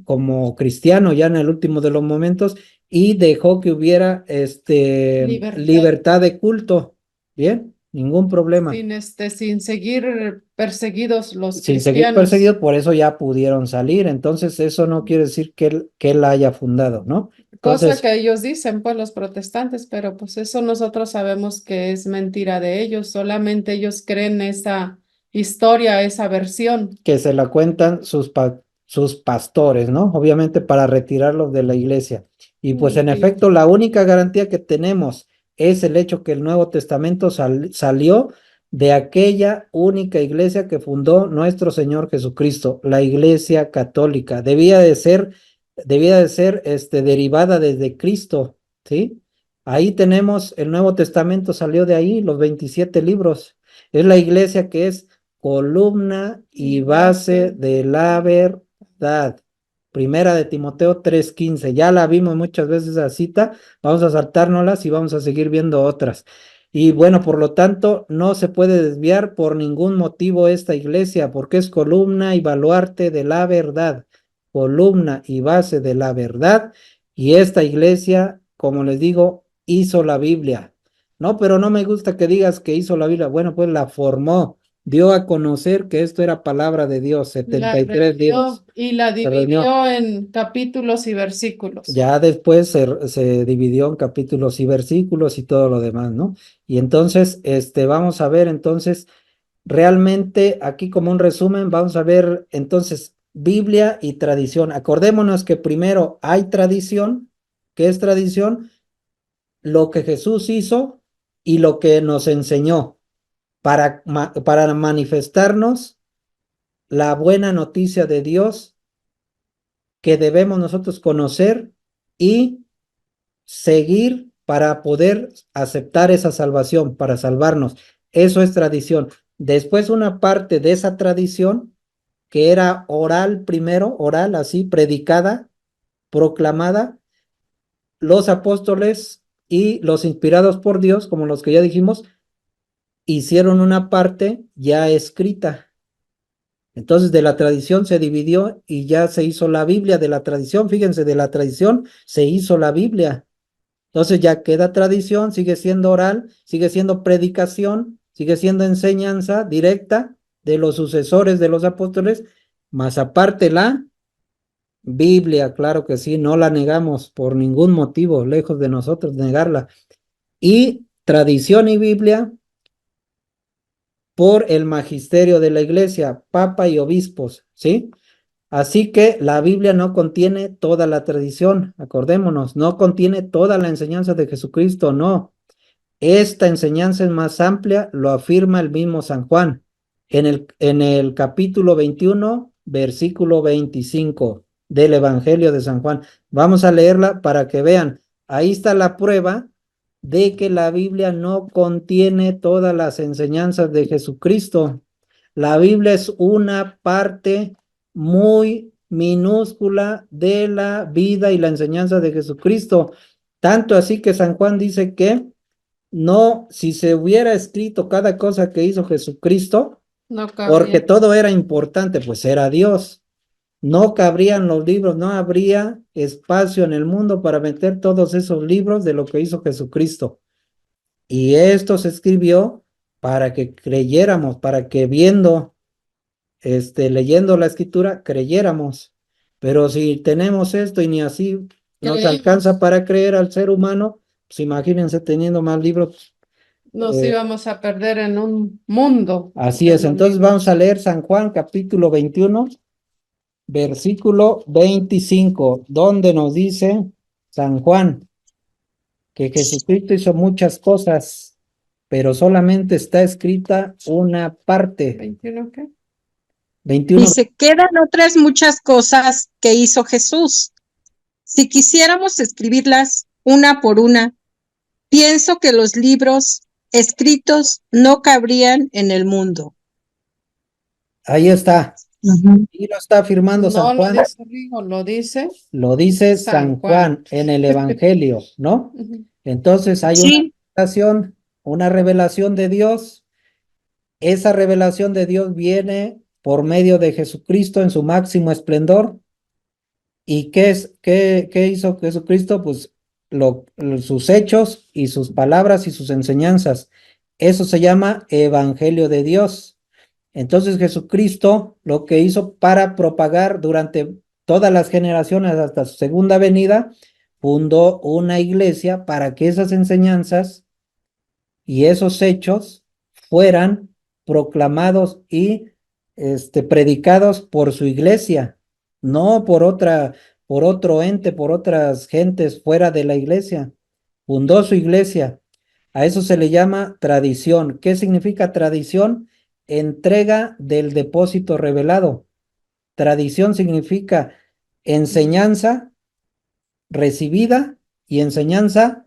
como cristiano ya en el último de los momentos y dejó que hubiera Libertad. libertad de culto. Bien, ningún problema. Sin seguir perseguidos los Sin seguir cristianos. perseguidos, por eso ya pudieron salir. Entonces, eso no quiere decir que él la haya fundado, ¿no? Cosa Entonces, que ellos dicen, pues los protestantes, pero pues eso nosotros sabemos que es mentira de ellos, solamente ellos creen esa historia, esa versión. que se la cuentan sus pastores, ¿no? Obviamente para retirarlos de la iglesia. Y pues en Sí. efecto, la única garantía que tenemos es el hecho que el Nuevo Testamento salió de aquella única iglesia que fundó nuestro Señor Jesucristo, la Iglesia Católica. Debía de ser derivada desde Cristo, ¿sí? Ahí tenemos, el Nuevo Testamento salió de ahí, los 27 libros. Es la iglesia que es columna y base de la verdad. Primera de Timoteo 3:15. Ya la vimos muchas veces esa cita, vamos a saltárnoslas y vamos a seguir viendo otras. Y bueno, por lo tanto, no se puede desviar por ningún motivo esta iglesia, porque es columna y baluarte de la verdad, columna y base de la verdad. Y esta iglesia, como les digo, hizo la Biblia. No, pero no me gusta que digas que hizo la Biblia. Bueno, pues la formó, dio a conocer que esto era palabra de Dios, La 73 libros. reunió y la Se reunió. dividió en capítulos y versículos. Ya después se dividió en capítulos y versículos y todo lo demás, ¿no? Y entonces, vamos a ver entonces, realmente aquí como un resumen, vamos a ver entonces Biblia y tradición. Acordémonos que primero hay tradición. ¿Qué es tradición? Lo que Jesús hizo y lo que nos enseñó para manifestarnos la buena noticia de Dios que debemos nosotros conocer y seguir para poder aceptar esa salvación, para salvarnos. Eso es tradición. Después una parte de esa tradición que era oral primero, oral, así, predicada, proclamada, los apóstoles y los inspirados por Dios, como los que ya dijimos, hicieron una parte ya escrita. Entonces de la tradición se dividió y ya se hizo la Biblia de la tradición. Fíjense, de la tradición se hizo la Biblia. Entonces ya queda tradición, sigue siendo oral, sigue siendo predicación, sigue siendo enseñanza directa de los sucesores de los apóstoles, más aparte la Biblia, claro que sí, no la negamos por ningún motivo, lejos de nosotros negarla. Y tradición y Biblia por el magisterio de la iglesia, papa y obispos, ¿sí? Así que la Biblia no contiene toda la tradición, acordémonos, no contiene toda la enseñanza de Jesucristo, no. Esta enseñanza es más amplia, lo afirma el mismo San Juan en el capítulo 21, versículo 25 del Evangelio de San Juan. Vamos a leerla para que vean. Ahí está la prueba de que la Biblia no contiene todas las enseñanzas de Jesucristo. La Biblia es una parte muy minúscula de la vida y la enseñanza de Jesucristo. Tanto así que San Juan dice que no, si se hubiera escrito cada cosa que hizo Jesucristo, No porque cabía. todo era importante, pues era Dios. No cabrían los libros, no habría espacio en el mundo para meter todos esos libros de lo que hizo Jesucristo. Y esto se escribió para que creyéramos, para que leyendo la escritura, creyéramos. Pero si tenemos esto y ni así nos alcanza para creer al ser humano, pues imagínense teniendo más libros. Nos íbamos a perder en un mundo. Así es, entonces vamos a leer San Juan capítulo 21, versículo 25, donde nos dice San Juan que Jesucristo hizo muchas cosas, pero solamente está escrita una parte. ¿21 qué? 21. Dice, quedan otras muchas cosas que hizo Jesús. Si quisiéramos escribirlas una por una, pienso que los libros escritos no cabrían en el mundo. Ahí está. Y lo está afirmando No San lo Juan. dice Rigo, lo dice. Lo dice San San Juan en el Evangelio, ¿no? Entonces hay Sí. una revelación de Dios. Esa revelación de Dios viene por medio de Jesucristo en su máximo esplendor. ¿Y qué hizo Jesucristo? Pues sus hechos y sus palabras y sus enseñanzas. Eso se llama Evangelio de Dios. Entonces Jesucristo lo que hizo para propagar durante todas las generaciones hasta su segunda venida, fundó una iglesia para que esas enseñanzas y esos hechos fueran proclamados y predicados por su iglesia, no por otro ente, por otras gentes fuera de la iglesia. Fundó su iglesia. A eso se le llama tradición. ¿Qué significa tradición? Entrega del depósito revelado. Tradición significa enseñanza recibida y enseñanza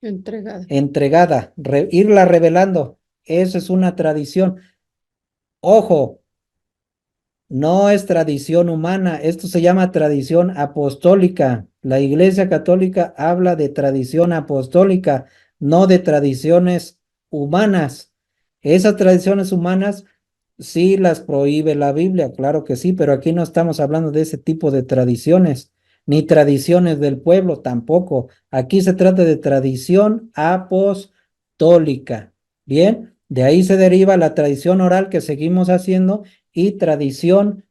entregada, irla revelando. Eso es una tradición. Ojo, no es tradición humana, esto se llama tradición apostólica. La Iglesia Católica habla de tradición apostólica, no de tradiciones humanas. Esas tradiciones humanas sí las prohíbe la Biblia, claro que sí, pero aquí no estamos hablando de ese tipo de tradiciones, ni tradiciones del pueblo tampoco. Aquí se trata de tradición apostólica. Bien, de ahí se deriva la tradición oral que seguimos haciendo y tradición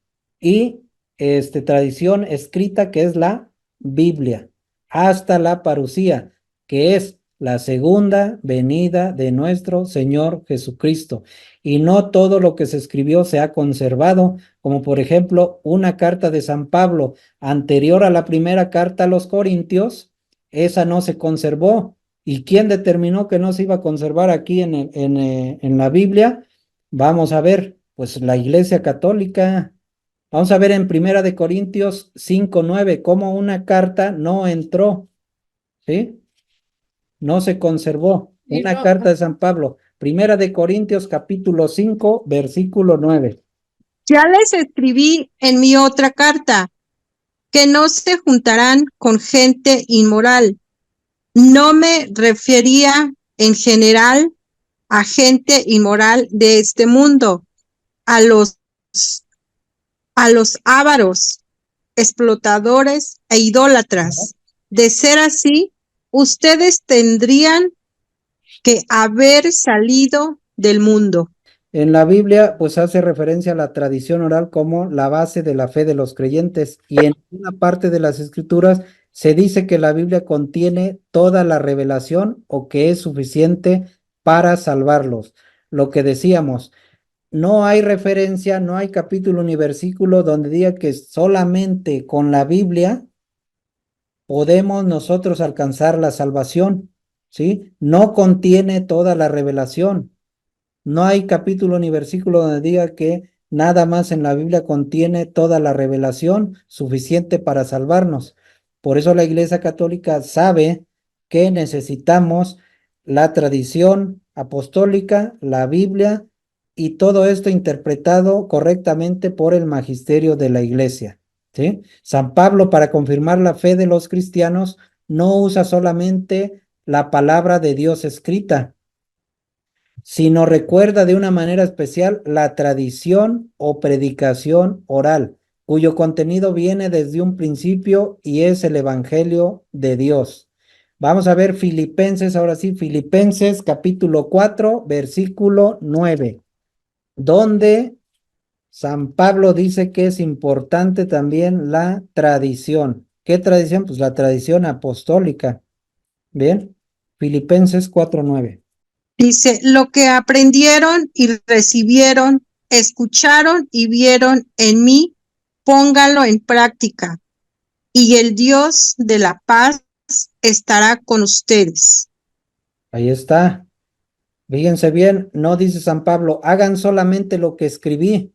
tradición escrita que es la Biblia, hasta la parucía, que es la segunda venida de nuestro Señor Jesucristo. Y no todo lo que se escribió se ha conservado, como por ejemplo una carta de San Pablo anterior a la primera carta a los Corintios, esa no se conservó. ¿Y quién determinó que no se iba a conservar aquí en la Biblia? Vamos a ver, pues la Iglesia Católica. Vamos a ver en Primera de Corintios 5:9 cómo una carta no entró, ¿sí? No se conservó. Una carta de San Pablo. Primera de Corintios capítulo 5, versículo 9. Ya les escribí en mi otra carta que no se juntarán con gente inmoral. No me refería en general a gente inmoral de este mundo, a los ávaros, explotadores e idólatras. De ser así, ustedes tendrían que haber salido del mundo. En la Biblia, pues hace referencia a la tradición oral como la base de la fe de los creyentes. Y en una parte de las Escrituras se dice que la Biblia contiene toda la revelación o que es suficiente para salvarlos. Lo que decíamos, no hay referencia, no hay capítulo ni versículo donde diga que solamente con la Biblia podemos nosotros alcanzar la salvación, ¿sí? No contiene toda la revelación. No hay capítulo ni versículo donde diga que nada más en la Biblia contiene toda la revelación suficiente para salvarnos. Por eso la Iglesia Católica sabe que necesitamos la tradición apostólica, la Biblia y todo esto interpretado correctamente por el magisterio de la Iglesia, ¿sí? San Pablo, para confirmar la fe de los cristianos, no usa solamente la palabra de Dios escrita, sino recuerda de una manera especial la tradición o predicación oral. cuyo contenido viene desde un principio y es el Evangelio de Dios. Vamos a ver Filipenses, ahora sí, Filipenses capítulo 4, versículo 9, donde San Pablo dice que es importante también la tradición. ¿Qué tradición? Pues la tradición apostólica. Bien, Filipenses 4:9. Dice, lo que aprendieron y recibieron, escucharon y vieron en mí, póngalo en práctica, y el Dios de la paz estará con ustedes. Ahí está. Fíjense bien, no dice San Pablo, hagan solamente lo que escribí.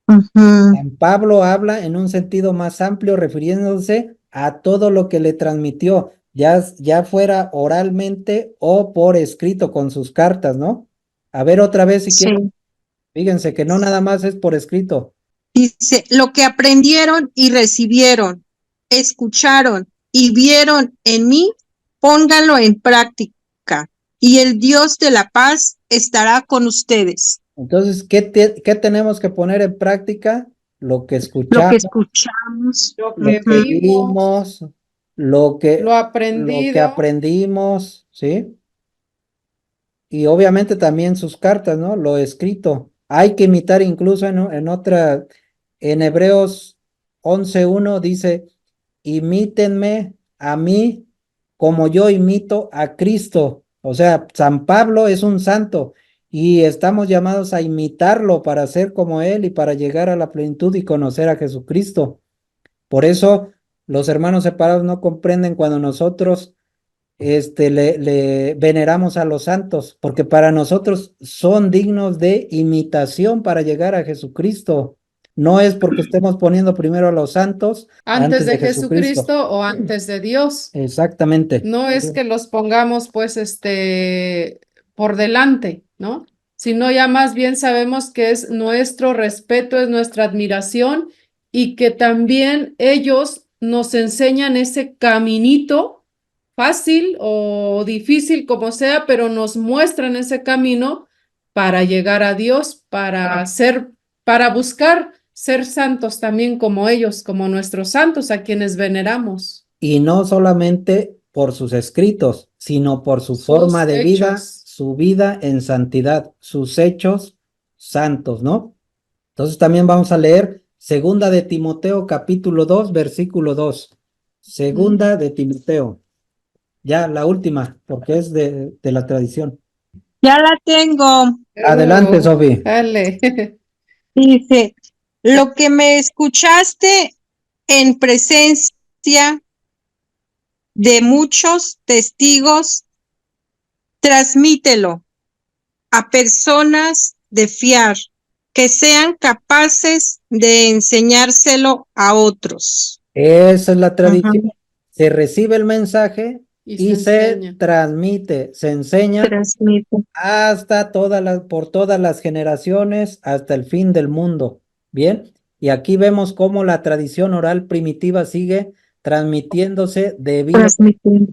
San Pablo habla en un sentido más amplio, refiriéndose a todo lo que le transmitió, ya fuera oralmente o por escrito con sus cartas, ¿no? A ver otra vez si quieren. Sí. Fíjense que no nada más es por escrito. Dice, lo que aprendieron y recibieron, escucharon y vieron en mí, póngalo en práctica, y el Dios de la paz estará con ustedes. Entonces, ¿qué tenemos que poner en práctica? Lo que Lo que escuchamos, escuchamos, Lo lo que que vimos, vimos, lo que lo aprendido. aprendimos, ¿sí? Y obviamente también sus cartas, ¿no? Lo escrito. Hay que imitar incluso en Hebreos 11:1 dice, imítenme a mí como yo imito a Cristo. O sea, San Pablo es un santo y estamos llamados a imitarlo para ser como él y para llegar a la plenitud y conocer a Jesucristo. Por eso los hermanos separados no comprenden cuando nosotros le veneramos a los santos, porque para nosotros son dignos de imitación para llegar a Jesucristo. No es porque estemos poniendo primero a los santos Antes de Jesucristo o antes de Dios. Exactamente. No es que los pongamos pues por delante, ¿no? Sino ya más bien sabemos que es nuestro respeto, es nuestra admiración y que también ellos nos enseñan ese caminito fácil o difícil como sea, pero nos muestran ese camino para llegar a Dios, para buscar ser santos también como ellos, como nuestros santos a quienes veneramos. Y no solamente por sus escritos, sino por su Sus forma de vida, hechos. su vida en santidad, sus hechos santos, ¿no? Entonces también vamos a leer Segunda de Timoteo capítulo 2, versículo 2. Segunda de Timoteo. Ya la última, porque es de la tradición. ya la tengo. Adelante, Sofi. Dale. Dice, lo que me escuchaste en presencia de muchos testigos, transmítelo a personas de fiar, que sean capaces de enseñárselo a otros. Esa es la tradición. Se recibe el mensaje y se enseña. transmite, se enseña Transmite. hasta por todas las generaciones, hasta el fin del mundo. Bien, y aquí vemos cómo la tradición oral primitiva sigue transmitiéndose debido Transmitiendo.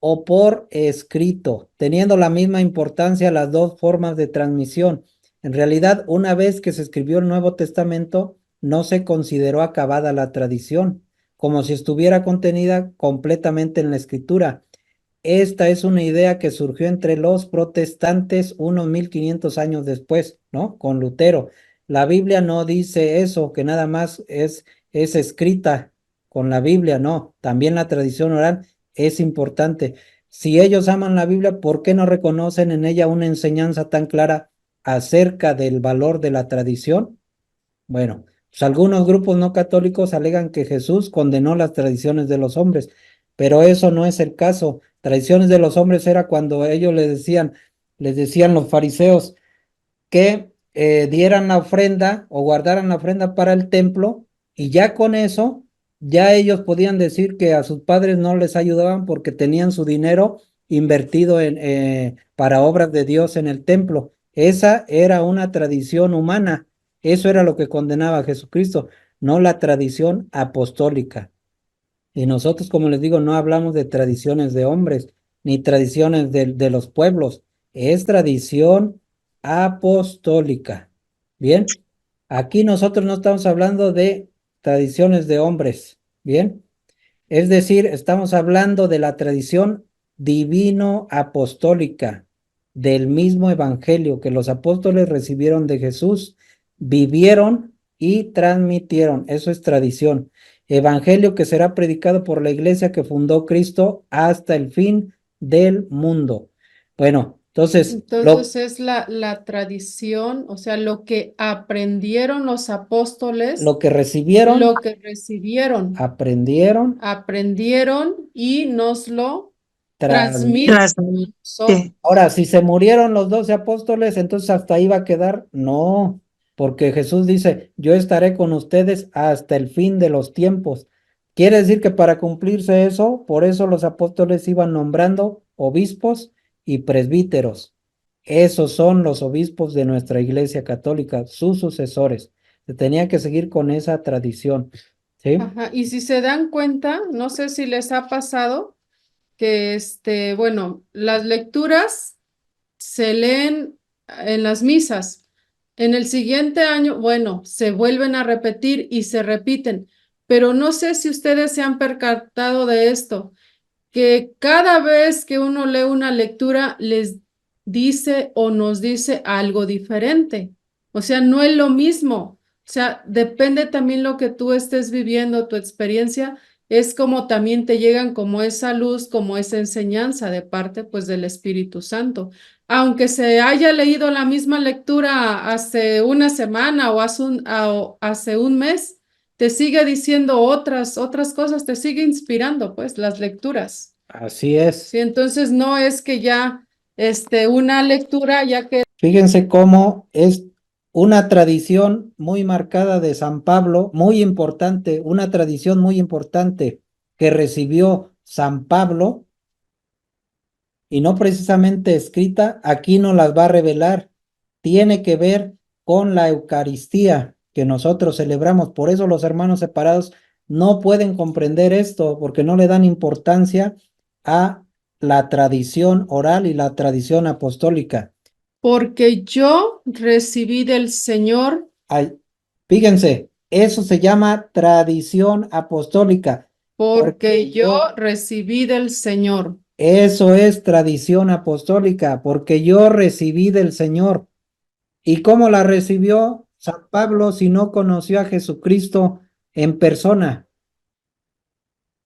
o por escrito, teniendo la misma importancia las dos formas de transmisión. En realidad, una vez que se escribió el Nuevo Testamento, no se consideró acabada la tradición, como si estuviera contenida completamente en la Escritura. Esta es una idea que surgió entre los protestantes unos 1500 años después, ¿no? Con Lutero. La Biblia no dice eso, que nada más es escrita con la Biblia, no. También la tradición oral es importante. Si ellos aman la Biblia, ¿por qué no reconocen en ella una enseñanza tan clara acerca del valor de la tradición? Bueno, pues algunos grupos no católicos alegan que Jesús condenó las tradiciones de los hombres, pero eso no es el caso. Tradiciones de los hombres era cuando ellos les decían los fariseos que dieran la ofrenda o guardaran la ofrenda para el templo y ya con eso, ya ellos podían decir que a sus padres no les ayudaban porque tenían su dinero invertido para obras de Dios en el templo. Esa era una tradición humana. Eso era lo que condenaba a Jesucristo, no la tradición apostólica. Y nosotros, como les digo, no hablamos de tradiciones de hombres, ni tradiciones de los pueblos. Es tradición apostólica. Bien, aquí nosotros no estamos hablando de tradiciones de hombres, ¿bien? Es decir, estamos hablando de la tradición divino-apostólica, del mismo evangelio que los apóstoles recibieron de Jesús, vivieron y transmitieron. Eso es tradición. Evangelio que será predicado por la iglesia que fundó Cristo hasta el fin del mundo. Bueno, entonces, Entonces es la tradición, o sea, lo que aprendieron los apóstoles, lo que recibieron, lo que recibieron, aprendieron, aprendieron y nos lo transmitieron. transmiten a nosotros. Ahora, si se murieron los 12 apóstoles, entonces hasta ahí va a quedar. No, porque Jesús dice, yo estaré con ustedes hasta el fin de los tiempos. Quiere decir que para cumplirse eso, por eso los apóstoles iban nombrando obispos y presbíteros. Esos son los obispos de nuestra iglesia católica, sus sucesores. Se tenía que seguir con esa tradición. ¿Sí? Ajá, y si se dan cuenta, no sé si les ha pasado que bueno, las lecturas se leen en las misas. En el siguiente año, bueno, se vuelven a repetir y se repiten, pero no sé si ustedes se han percatado de esto, que cada vez que uno lee una lectura les dice o nos dice algo diferente. O sea, no es lo mismo. O sea, depende también lo que tú estés viviendo, tu experiencia, es como también te llegan como esa luz, como esa enseñanza de parte pues del Espíritu Santo. Aunque se haya leído la misma lectura hace una semana o hace un mes, te sigue diciendo otras cosas, te sigue inspirando, pues, las lecturas. Así es. Sí, entonces no es que ya, una lectura ya que... Fíjense cómo es una tradición muy marcada de San Pablo, muy importante, una tradición muy importante que recibió San Pablo y no precisamente escrita, aquí nos las va a revelar. Tiene que ver con la Eucaristía que nosotros celebramos. Por eso los hermanos separados no pueden comprender esto, porque no le dan importancia a la tradición oral y la tradición apostólica. Porque yo recibí del Señor. Ay, fíjense, eso se llama tradición apostólica. Porque yo recibí del Señor. Eso es tradición apostólica, porque yo recibí del Señor. ¿Y cómo la recibió San Pablo si no conoció a Jesucristo en persona?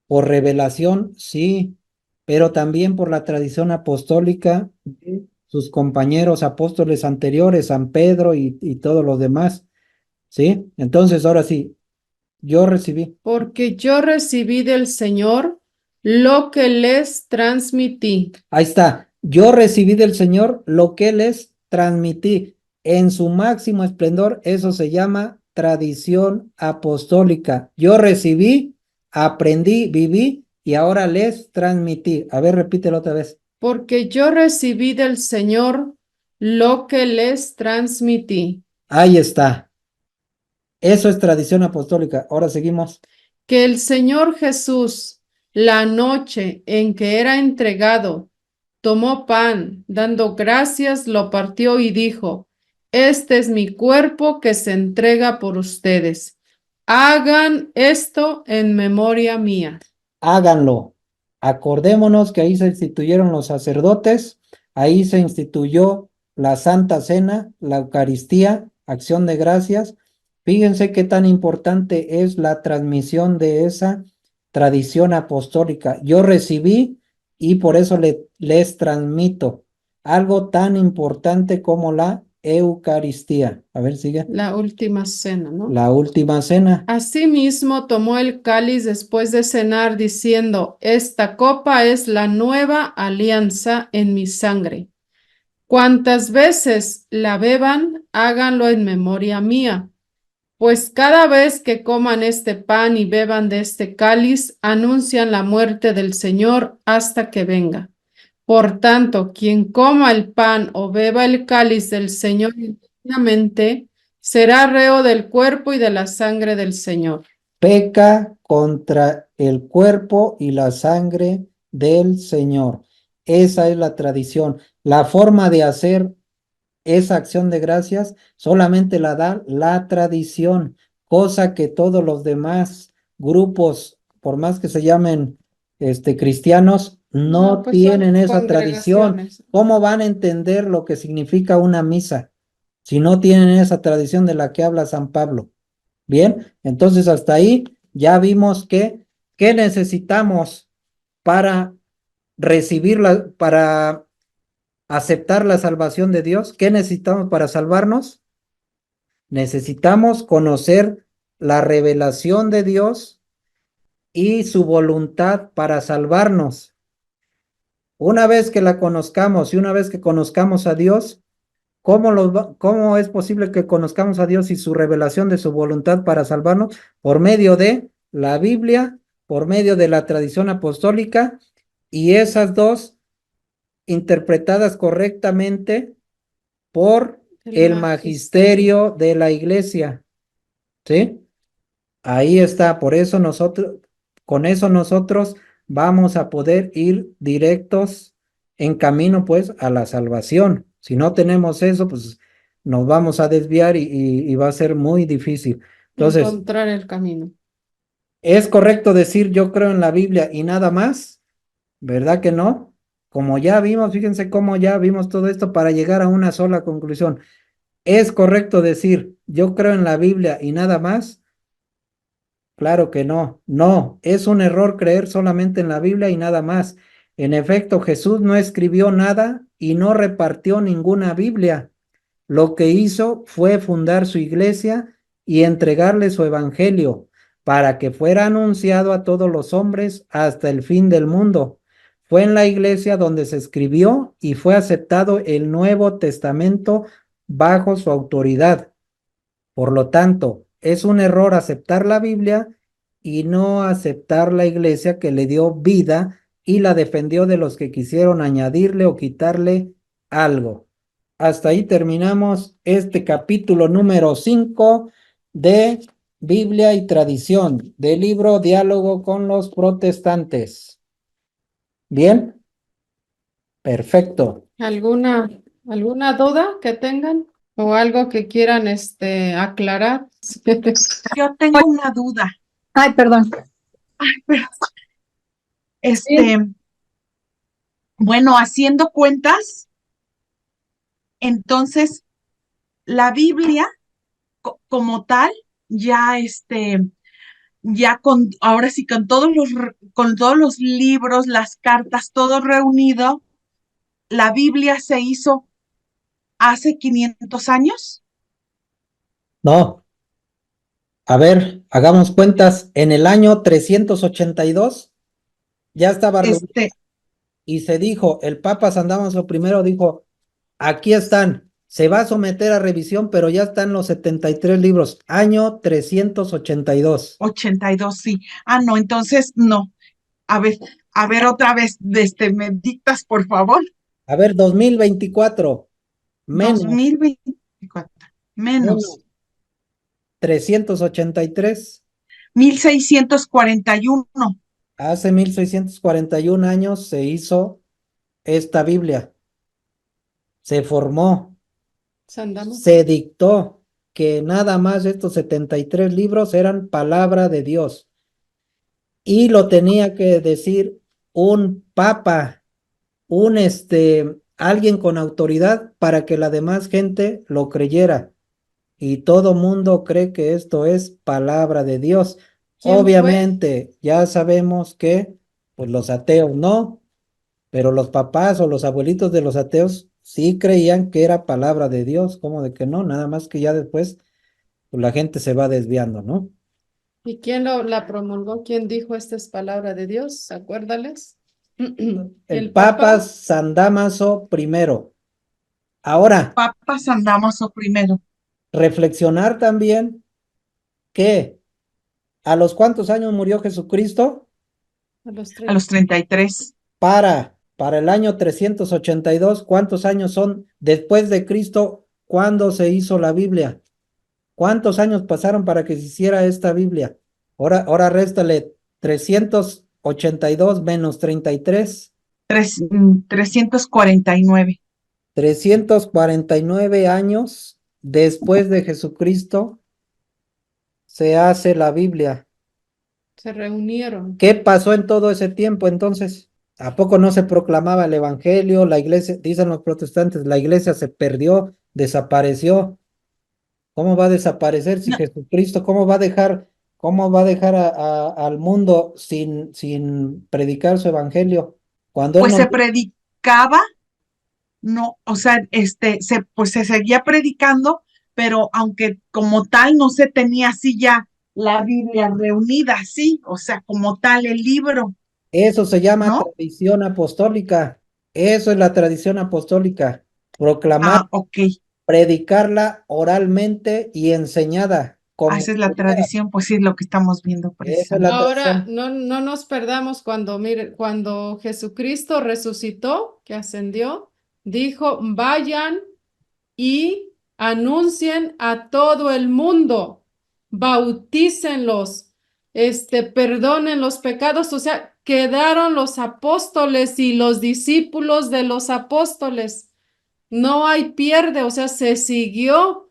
Por revelación, sí, pero también por la tradición apostólica de sus compañeros apóstoles anteriores, San Pedro y todos los demás, ¿sí? Entonces, ahora sí, yo recibí. Porque yo recibí del Señor lo que les transmití. Ahí está, yo recibí del Señor lo que les transmití en su máximo esplendor. Eso se llama tradición apostólica. Yo recibí, aprendí, viví y ahora les transmití. A ver, repítelo otra vez. Porque yo recibí del Señor lo que les transmití. Ahí está. Eso es tradición apostólica. Ahora seguimos. Que el Señor Jesús, la noche en que era entregado, tomó pan, dando gracias, lo partió y dijo, este es mi cuerpo que se entrega por ustedes. Hagan esto en memoria mía. Háganlo. Acordémonos que ahí se instituyeron los sacerdotes, ahí se instituyó la Santa Cena, la Eucaristía, acción de gracias. Fíjense qué tan importante es la transmisión de esa tradición apostólica. Yo recibí y por eso les transmito algo tan importante como la Eucaristía. A ver, sigue. La última cena, ¿no? La última cena. Asimismo tomó el cáliz después de cenar, diciendo, esta copa es la nueva alianza en mi sangre. Cuantas veces la beban, háganlo en memoria mía. Pues cada vez que coman este pan y beban de este cáliz, anuncian la muerte del Señor hasta que venga. Por tanto, quien coma el pan o beba el cáliz del Señor indignamente, será reo del cuerpo y de la sangre del Señor. Peca contra el cuerpo y la sangre del Señor. Esa es la tradición. La forma de hacer esa acción de gracias solamente la da la tradición, cosa que todos los demás grupos, por más que se llamen cristianos, no pues son tienen esa tradición. congregaciones. ¿Cómo van a entender lo que significa una misa si no tienen esa tradición de la que habla San Pablo? Bien, entonces hasta ahí ya vimos ¿qué necesitamos para para aceptar la salvación de Dios? ¿Qué necesitamos para salvarnos? Necesitamos conocer la revelación de Dios y su voluntad para salvarnos. Una vez que la conozcamos y una vez que conozcamos a Dios, ¿cómo es posible que conozcamos a Dios y su revelación de su voluntad para salvarnos? Por medio de la Biblia, por medio de la tradición apostólica, y esas dos interpretadas correctamente por el magisterio de la iglesia. ¿Sí? Ahí está, por eso con eso nosotros vamos a poder ir directos en camino pues a la salvación. Si no tenemos eso, pues nos vamos a desviar y va a ser muy difícil. Entonces, Encontrar el camino. ¿es correcto decir yo creo en la Biblia y nada más? ¿Verdad que no? Como ya vimos, fíjense cómo ya vimos todo esto para llegar a una sola conclusión. ¿Es correcto decir yo creo en la Biblia y nada más? Claro que no, no, es un error creer solamente en la Biblia y nada más. En efecto, Jesús no escribió nada y no repartió ninguna Biblia. Lo que hizo fue fundar su iglesia y entregarle su evangelio para que fuera anunciado a todos los hombres hasta el fin del mundo. Fue en la iglesia donde se escribió y fue aceptado el Nuevo Testamento bajo su autoridad. Por lo tanto, es un error aceptar la Biblia y no aceptar la iglesia que le dio vida y la defendió de los que quisieron añadirle o quitarle algo. Hasta ahí terminamos este capítulo número 5 de Biblia y Tradición, del libro Diálogo con los Protestantes. ¿Bien? Perfecto. ¿Alguna duda que tengan o algo que quieran aclarar? Yo tengo una duda. Ay, perdón. Bueno, haciendo cuentas, entonces la Biblia como tal, ya ahora sí con con todos los libros, las cartas, todo reunido, la Biblia se hizo hace 500 años. No. A ver, hagamos cuentas. En el año 382 ya estaba reunido y se dijo, el Papa San Damaso I dijo, aquí están, se va a someter a revisión, pero ya están los 73 libros, año 382. 82, sí. Ah, no, entonces no. A ver otra vez, me dictas, por favor. A ver, 2024, menos. 2024, menos. 383. 1641. Hace 1641 años se hizo esta Biblia. Se formó. Se dictó que nada más estos 73 libros eran palabra de Dios y lo tenía que decir un papa, alguien con autoridad para que la demás gente lo creyera y todo mundo cree que esto es palabra de Dios. Obviamente ya sabemos que pues los ateos no, pero los papás o los abuelitos de los ateos sí creían que era palabra de Dios, ¿cómo de que no? Nada más que ya después pues, la gente se va desviando, ¿no? ¿Y quién la promulgó? ¿Quién dijo esta es palabra de Dios? Acuérdales. El Papa San Damaso I. Ahora, Papa San Damaso I. reflexionar también que ¿a los cuántos años murió Jesucristo? A los 33. Para el año 382, ¿cuántos años son después de Cristo cuando se hizo la Biblia? ¿Cuántos años pasaron para que se hiciera esta Biblia? Ahora réstale 382 menos 33. 349. 349 años después de Jesucristo se hace la Biblia. Se reunieron. ¿Qué pasó en todo ese tiempo entonces? ¿A poco no se proclamaba el evangelio? La iglesia, dicen los protestantes, la iglesia se perdió, desapareció. ¿Cómo va a desaparecer si No, Jesucristo, cómo va a dejar al mundo sin predicar su evangelio? Cuando él pues nos, se predicaba, no, o sea, pues se seguía predicando, pero aunque como tal no se tenía así ya la Biblia reunida, sí, o sea, como tal el libro, eso se llama ¿no? tradición apostólica. Eso es la tradición apostólica. Proclamar, Ah, ok. predicarla oralmente y enseñada Ah, como esa es la tradición, pues sí, es lo que estamos viendo esa es la precisamente. Ahora, tradición. no nos perdamos cuando, mire, cuando Jesucristo resucitó, que ascendió, dijo, vayan y anuncien a todo el mundo, bautícenlos, perdonen los pecados, o sea, quedaron los apóstoles y los discípulos de los apóstoles. No hay pierde, o sea, se siguió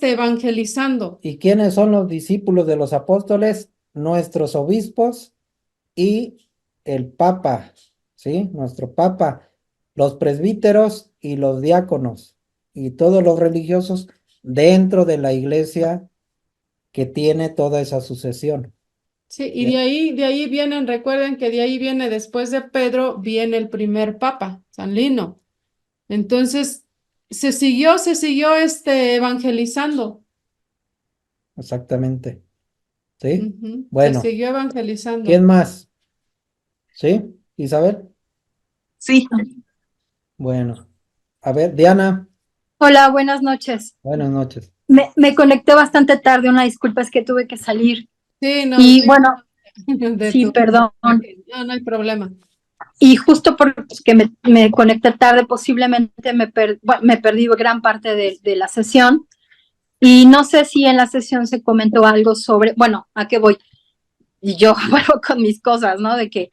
evangelizando. ¿Y quiénes son los discípulos de los apóstoles? Nuestros obispos y el Papa, ¿sí? Nuestro Papa, los presbíteros y los diáconos y todos los religiosos dentro de la iglesia que tiene toda esa sucesión. Sí, y Bien. de ahí vienen, recuerden que de ahí viene, después de Pedro, viene el primer papa, San Lino. Entonces, se siguió evangelizando. Exactamente, ¿sí? Ujú, se Bueno, siguió evangelizando. ¿quién más? ¿Sí? Isabel. Sí, Bueno, a ver, Diana, Hola, buenas noches. buenas noches. Me conecté bastante tarde, una disculpa, es que tuve que salir. Sí, no, Y bueno, de sí, tu, perdón. no, no hay problema. Y justo porque me conecté tarde, posiblemente bueno, me perdí gran parte de la sesión. Y no sé si en la sesión se comentó algo sobre, bueno, ¿a qué voy? Y yo vuelvo con mis cosas, ¿no? De que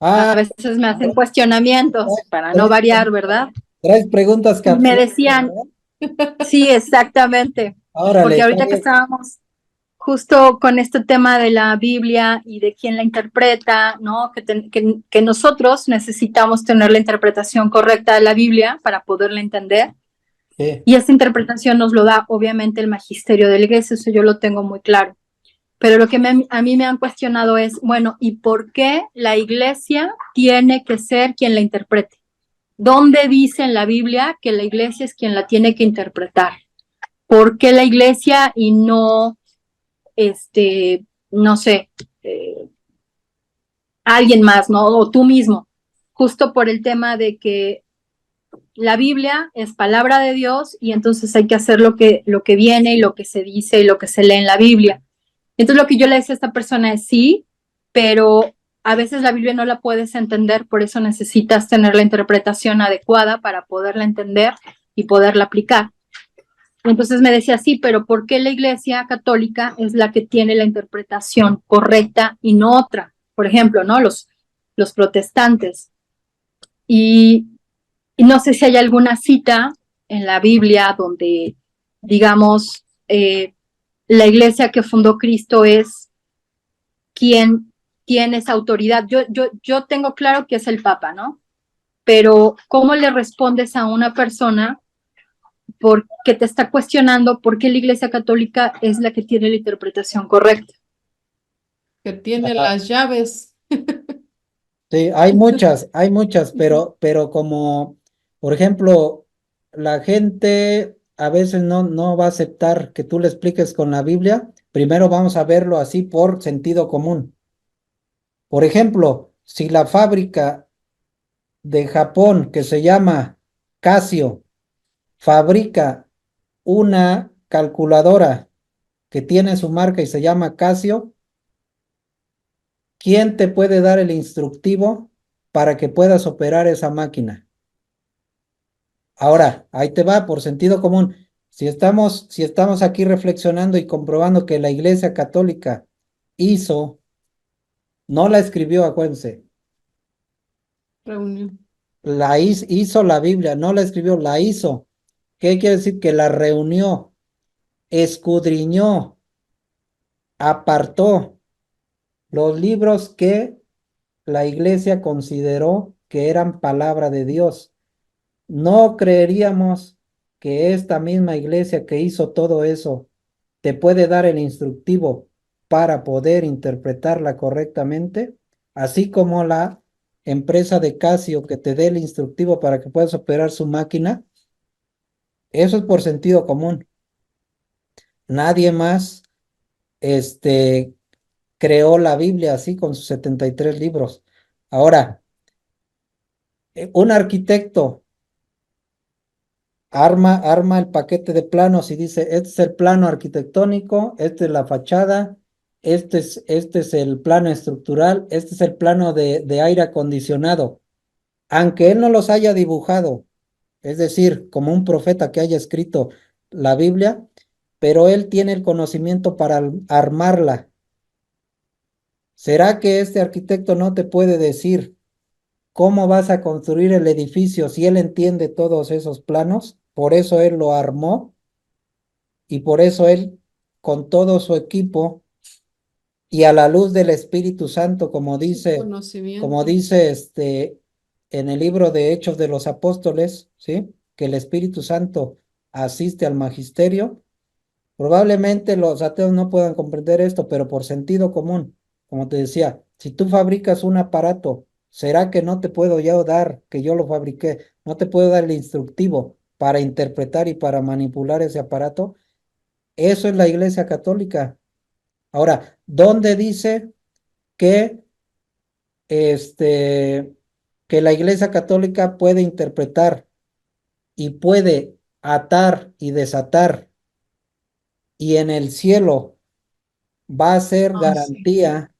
a Ah, veces me hacen cuestionamientos para no traes, variar, ¿verdad? traes preguntas Y me capciosas, decían, ¿verdad? sí, exactamente, Órale, porque está ahorita que bien. estábamos justo con este tema de la Biblia y de quién la interpreta, ¿no? Que nosotros necesitamos tener la interpretación correcta de la Biblia para poderla entender. Sí. Y esta interpretación nos lo da, obviamente, el magisterio de la iglesia, eso yo lo tengo muy claro. Pero lo que a mí me han cuestionado es, bueno, ¿y por qué la iglesia tiene que ser quien la interprete? ¿Dónde dice en la Biblia que la iglesia es quien la tiene que interpretar? ¿Por qué la iglesia y no no sé, alguien más, ¿no? O tú mismo, justo por el tema de que la Biblia es palabra de Dios y entonces hay que hacer lo que viene y lo que se dice y lo que se lee en la Biblia. Entonces lo que yo le decía a esta persona es sí, pero a veces la Biblia no la puedes entender, por eso necesitas tener la interpretación adecuada para poderla entender y poderla aplicar. Entonces me decía, sí, pero ¿por qué la Iglesia Católica es la que tiene la interpretación correcta y no otra? Por ejemplo, ¿no? Los protestantes. Y, y no sé si hay alguna cita en la Biblia donde, digamos, la Iglesia que fundó Cristo es quien tiene esa autoridad. Yo tengo claro que es el Papa, ¿no? Pero ¿cómo le respondes a una persona porque te está cuestionando por qué la Iglesia Católica es la que tiene la interpretación correcta? Que tiene Ah, las llaves. sí, hay muchas, pero como, por ejemplo, la gente a veces no va a aceptar que tú le expliques con la Biblia. Primero vamos a verlo así por sentido común. Por ejemplo, si la fábrica de Japón que se llama Casio fabrica una calculadora que tiene su marca y se llama Casio, ¿quién te puede dar el instructivo para que puedas operar esa máquina? Ahora, ahí te va por sentido común. Si estamos aquí reflexionando y comprobando que la Iglesia Católica hizo, no la escribió, acuérdense, Reunión. hizo la Biblia, no la escribió, la hizo. ¿Qué quiere decir? Que la reunió, escudriñó, apartó los libros que la iglesia consideró que eran palabra de Dios. No creeríamos que esta misma iglesia que hizo todo eso te puede dar el instructivo para poder interpretarla correctamente, así como la empresa de Casio que te dé el instructivo para que puedas operar su máquina. Eso es por sentido común. Nadie más creó la Biblia así con sus 73 libros. Ahora, un arquitecto arma el paquete de planos y dice, este es el plano arquitectónico, esta es la fachada, este es el plano estructural, este es el plano de aire acondicionado. Aunque él no los haya dibujado, es decir, como un profeta que haya escrito la Biblia, pero él tiene el conocimiento para armarla. ¿Será que este arquitecto no te puede decir cómo vas a construir el edificio si él entiende todos esos planos? Por eso él lo armó y por eso él, con todo su equipo y a la luz del Espíritu Santo, como dice en el libro de Hechos de los Apóstoles, ¿sí? Que el Espíritu Santo asiste al magisterio. Probablemente los ateos no puedan comprender esto, pero por sentido común, como te decía, si tú fabricas un aparato, ¿será que no te puedo yo dar, que yo lo fabriqué, no te puedo dar el instructivo para interpretar y para manipular ese aparato? Eso es la Iglesia Católica. Ahora, ¿dónde dice que, que la Iglesia Católica puede interpretar y puede atar y desatar y en el cielo va a ser Ah, sí. garantía,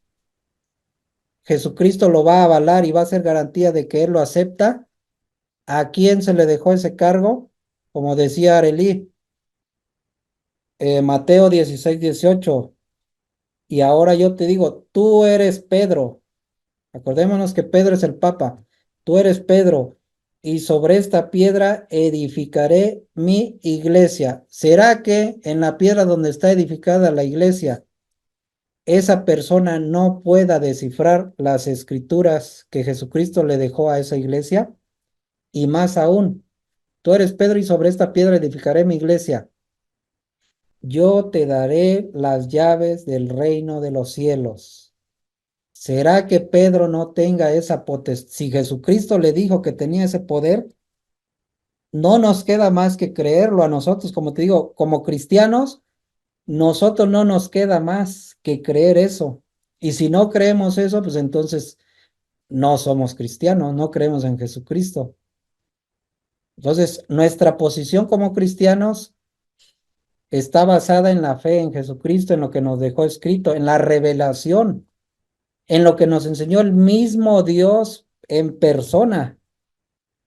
Jesucristo lo va a avalar y va a ser garantía de que Él lo acepta? ¿A quién se le dejó ese cargo? Como decía Arelí, Mateo 16:18, y ahora yo te digo, tú eres Pedro. Acordémonos que Pedro es el Papa. Tú eres Pedro, y sobre esta piedra edificaré mi iglesia. ¿Será que en la piedra donde está edificada la iglesia, esa persona no pueda descifrar las escrituras que Jesucristo le dejó a esa iglesia? Y más aún, tú eres Pedro y sobre esta piedra edificaré mi iglesia. Yo te daré las llaves del reino de los cielos. ¿Será que Pedro no tenga esa potestad? Si Jesucristo le dijo que tenía ese poder, no nos queda más que creerlo a nosotros, como te digo, como cristianos, nosotros no nos queda más que creer eso. Y si no creemos eso, pues entonces no somos cristianos, no creemos en Jesucristo. Entonces, nuestra posición como cristianos está basada en la fe en Jesucristo, en lo que nos dejó escrito, en la revelación, en lo que nos enseñó el mismo Dios en persona.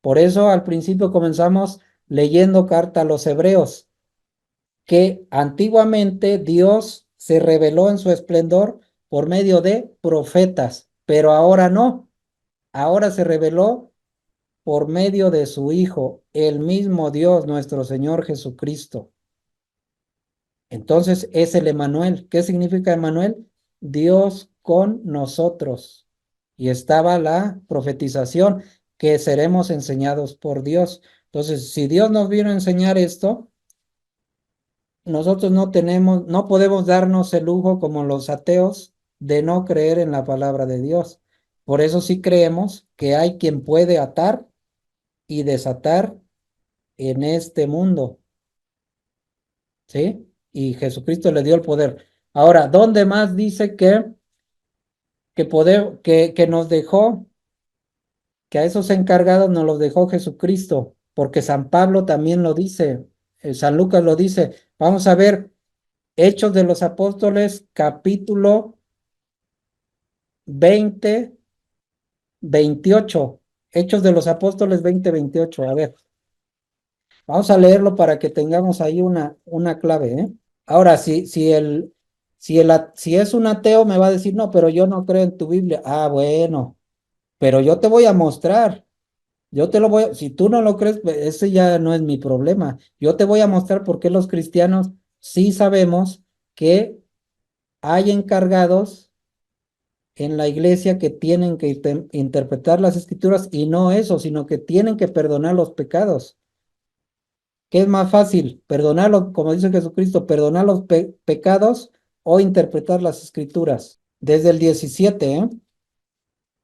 Por eso al principio comenzamos leyendo carta a los hebreos, que antiguamente Dios se reveló en su esplendor por medio de profetas, pero ahora no, ahora se reveló por medio de su Hijo, el mismo Dios, nuestro Señor Jesucristo. Entonces es el Emmanuel. ¿Qué significa Emmanuel? Dios con nosotros. Y estaba la profetización, que seremos enseñados por Dios. Entonces, si Dios nos vino a enseñar esto, nosotros no podemos darnos el lujo como los ateos de no creer en la palabra de Dios. Por eso sí creemos que hay quien puede atar y desatar en este mundo, ¿sí? Y Jesucristo le dio el poder. Ahora, ¿dónde más dice que nos dejó, que a esos encargados nos los dejó Jesucristo? Porque San Pablo también lo dice, San Lucas lo dice. Vamos a ver, Hechos de los Apóstoles, capítulo 20, 28. Hechos de los Apóstoles 20:28. A ver, vamos a leerlo para que tengamos ahí una clave, ¿eh? Ahora, si es un ateo, me va a decir, no, pero yo no creo en tu Biblia. Ah, bueno, pero yo te voy a mostrar. Yo te lo voy a, si tú no lo crees, pues, ese ya no es mi problema. Yo te voy a mostrar por qué los cristianos sí sabemos que hay encargados en la iglesia que tienen que interpretar las escrituras y no eso, sino que tienen que perdonar los pecados. ¿Qué es más fácil? Perdonarlos, como dice Jesucristo, perdonar los pecados o interpretar las escrituras. Desde el 17, ¿eh?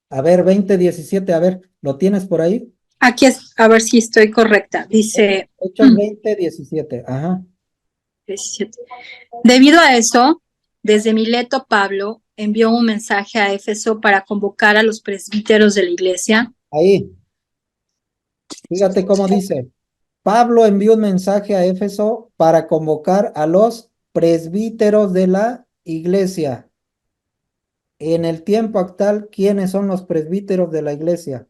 A ver, 20:17, a ver, ¿lo tienes por ahí? Aquí es, a ver si estoy correcta. Dice Hechos 20:17, ajá. 17. Debido a eso, desde Mileto Pablo envió un mensaje a Éfeso para convocar a los presbíteros de la iglesia. Ahí, fíjate cómo dice. Pablo envió un mensaje a Éfeso para convocar a los presbíteros de la iglesia. En el tiempo actual, ¿quiénes son los presbíteros de la iglesia?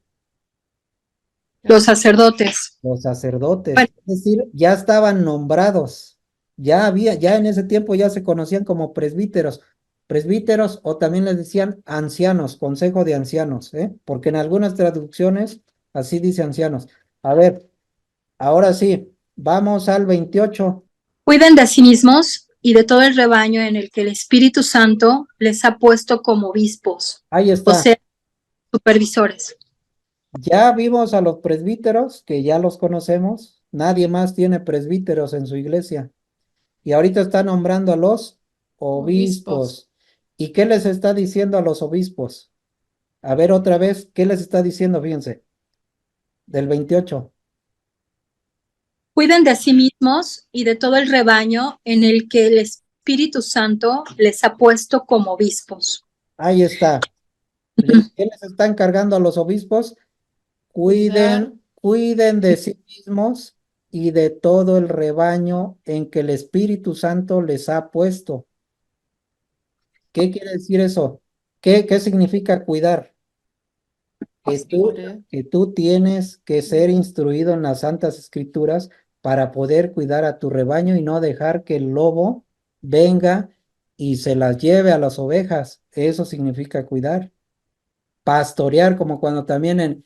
Los sacerdotes. Los sacerdotes. Bueno. Es decir, ya estaban nombrados. Ya en ese tiempo ya se conocían como presbíteros. Presbíteros o también les decían ancianos, consejo de ancianos, ¿eh? Porque en algunas traducciones así dice ancianos. A ver, ahora sí, vamos al 28. Cuiden de sí mismos y de todo el rebaño en el que el Espíritu Santo les ha puesto como obispos, Ahí o está. sea, supervisores. Ya vimos a los presbíteros, que ya los conocemos. Nadie más tiene presbíteros en su iglesia. Y ahorita está nombrando a los obispos. ¿Y qué les está diciendo a los obispos? A ver otra vez, ¿qué les está diciendo? Fíjense, del 28. Cuiden de sí mismos y de todo el rebaño en el que el Espíritu Santo les ha puesto como obispos. Ahí está. ¿Qué les está encargando a los obispos? Cuiden de sí mismos y de todo el rebaño en que el Espíritu Santo les ha puesto. ¿Qué quiere decir eso? ¿Qué significa cuidar? Que tú tienes que ser instruido en las Santas Escrituras para poder cuidar a tu rebaño y no dejar que el lobo venga y se las lleve a las ovejas. Eso significa cuidar. Pastorear, como cuando también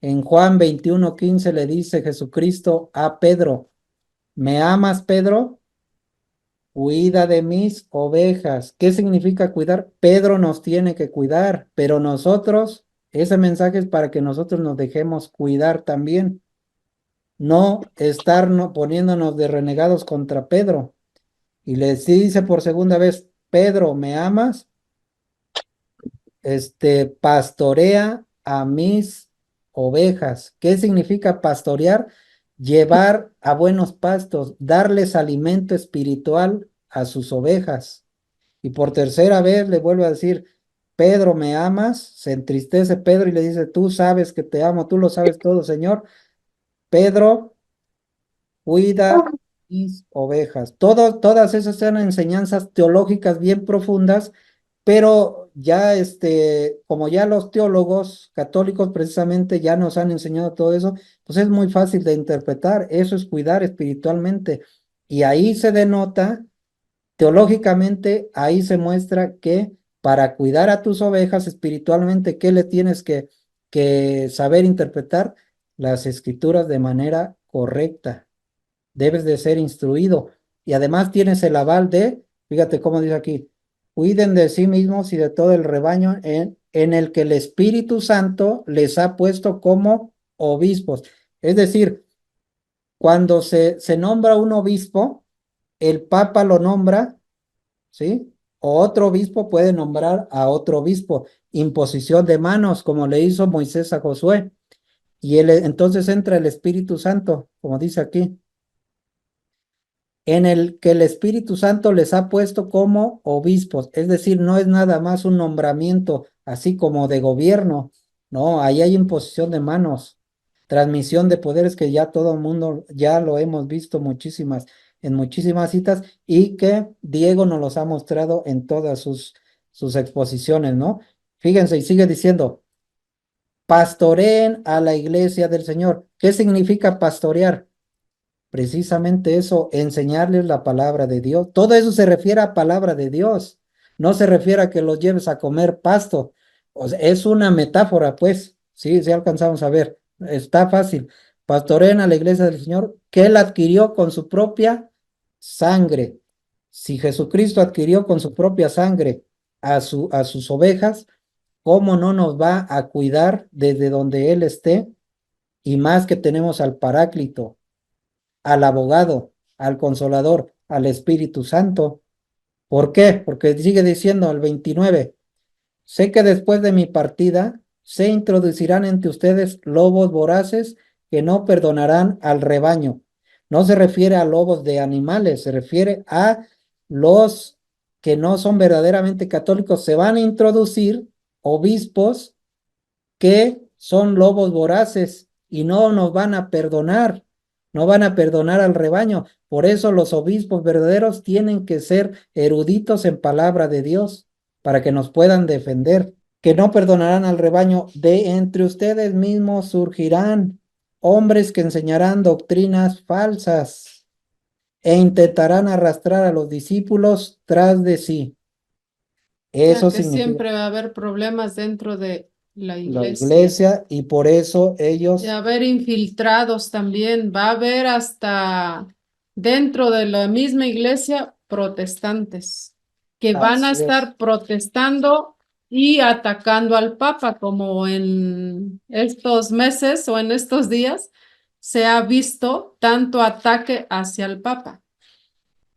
en Juan 21:15 le dice Jesucristo a Pedro, ¿me amas, Pedro? Cuida de mis ovejas. ¿Qué significa cuidar? Pedro nos tiene que cuidar, pero nosotros, ese mensaje es para que nosotros nos dejemos cuidar también, no estar poniéndonos de renegados contra Pedro. Y le dice por segunda vez, Pedro, ¿me amas? Pastorea a mis ovejas. ¿Qué significa pastorear? Llevar a buenos pastos, darles alimento espiritual a sus ovejas. Y por tercera vez le vuelve a decir, Pedro, ¿me amas? Se entristece Pedro y le dice, tú sabes que te amo, tú lo sabes todo, Señor. Pedro, cuida mis ovejas. Todas esas eran enseñanzas teológicas bien profundas, pero ya como ya los teólogos católicos precisamente ya nos han enseñado todo eso, pues es muy fácil de interpretar. Eso es cuidar espiritualmente. Y ahí se denota. Teológicamente, ahí se muestra que para cuidar a tus ovejas espiritualmente, ¿qué le tienes que saber interpretar? Las escrituras de manera correcta. Debes de ser instruido. Y además tienes el aval fíjate cómo dice aquí, cuiden de sí mismos y de todo el rebaño en el que el Espíritu Santo les ha puesto como obispos. Es decir, cuando se nombra un obispo, el Papa lo nombra, ¿sí? O otro obispo puede nombrar a otro obispo, imposición de manos, como le hizo Moisés a Josué. Y entonces entra el Espíritu Santo, como dice aquí, en el que el Espíritu Santo les ha puesto como obispos. Es decir, no es nada más un nombramiento así como de gobierno, no, ahí hay imposición de manos, transmisión de poderes que ya todo el mundo ya lo hemos visto en muchísimas citas y que Diego nos los ha mostrado en todas sus exposiciones, ¿no? Fíjense, y sigue diciendo, pastoreen a la iglesia del Señor. ¿Qué significa pastorear? Precisamente eso, enseñarles la palabra de Dios. Todo eso se refiere a palabra de Dios. No se refiere a que los lleves a comer pasto. O sea, es una metáfora, pues. Sí, sí alcanzamos a ver. Está fácil. Pastoreen a la iglesia del Señor que él adquirió con su propia sangre. Si Jesucristo adquirió con su propia sangre a sus ovejas, ¿cómo no nos va a cuidar desde donde Él esté? Y más que tenemos al Paráclito, al abogado, al Consolador, al Espíritu Santo. ¿Por qué? Porque sigue diciendo al 29, sé que después de mi partida se introducirán entre ustedes lobos voraces que no perdonarán al rebaño. No se refiere a lobos de animales, se refiere a los que no son verdaderamente católicos. Se van a introducir obispos que son lobos voraces y no nos van a perdonar, no van a perdonar al rebaño. Por eso los obispos verdaderos tienen que ser eruditos en palabra de Dios para que nos puedan defender. Que no perdonarán al rebaño, de entre ustedes mismos surgirán hombres que enseñarán doctrinas falsas e intentarán arrastrar a los discípulos tras de sí. Eso Que significa siempre va a haber problemas dentro de la la iglesia. iglesia, y por eso ellos, Y a haber infiltrados también. Va a haber hasta dentro de la misma iglesia protestantes que van a así es, estar protestando y atacando al Papa, como en estos meses o en estos días se ha visto tanto ataque hacia el Papa,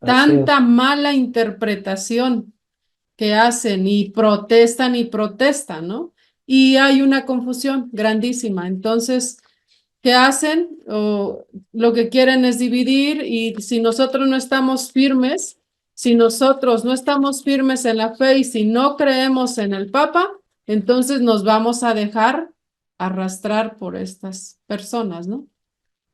así es. tanta mala interpretación que hacen y protestan, ¿no? Y hay una confusión grandísima. Entonces, ¿qué hacen? Lo que quieren es dividir, y si nosotros no estamos firmes, si nosotros no estamos firmes en la fe y si no creemos en el Papa, entonces nos vamos a dejar arrastrar por estas personas, ¿no?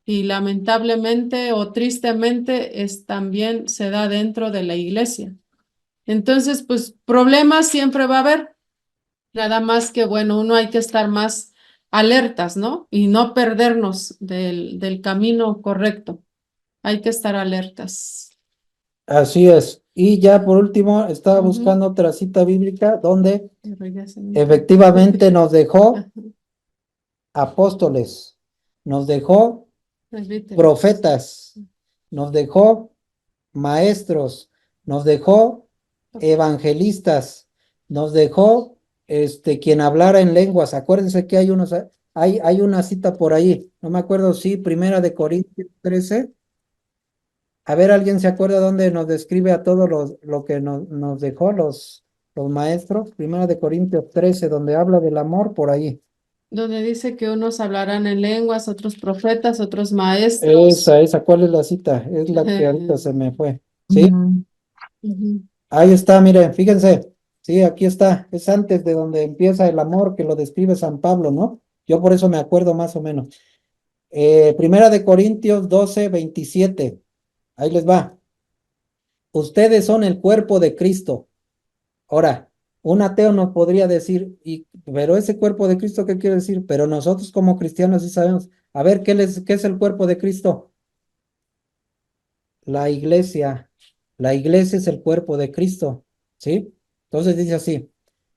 Y lamentablemente o tristemente también se da dentro de la iglesia. Entonces, pues problemas siempre va a haber, nada más que, bueno, uno hay que estar más alertas, ¿no? Y no perdernos del camino correcto. Hay que estar alertas. Así es. Y ya por último, estaba Ujú. buscando otra cita bíblica donde Pero ya se me- efectivamente nos dejó Ajá, apóstoles, nos dejó presbíteros. profetas, nos dejó maestros, nos dejó evangelistas, nos dejó quien hablara en lenguas. Acuérdense que hay una cita por ahí, no me acuerdo si Primera de Corintios 13. A ver, ¿alguien se acuerda dónde nos describe a todos lo que nos dejó los maestros? Primera de Corintios 13, donde habla del amor por ahí. Donde dice que unos hablarán en lenguas, otros profetas, otros maestros. Esa, ¿cuál es la cita? Es la que ahorita se me fue. ¿Sí? Mm. Ujú. Ahí está, miren, fíjense. Sí, aquí está. Es antes de donde empieza el amor que lo describe San Pablo, ¿no? Yo por eso me acuerdo más o menos. Primera de Corintios 12, 27. Ahí les va. Ustedes son el cuerpo de Cristo. Ahora, un ateo nos podría decir, pero ese cuerpo de Cristo, ¿qué quiere decir? Pero nosotros como cristianos sí sabemos. A ver, ¿qué es el cuerpo de Cristo? La iglesia. La iglesia es el cuerpo de Cristo, ¿sí? Entonces dice así,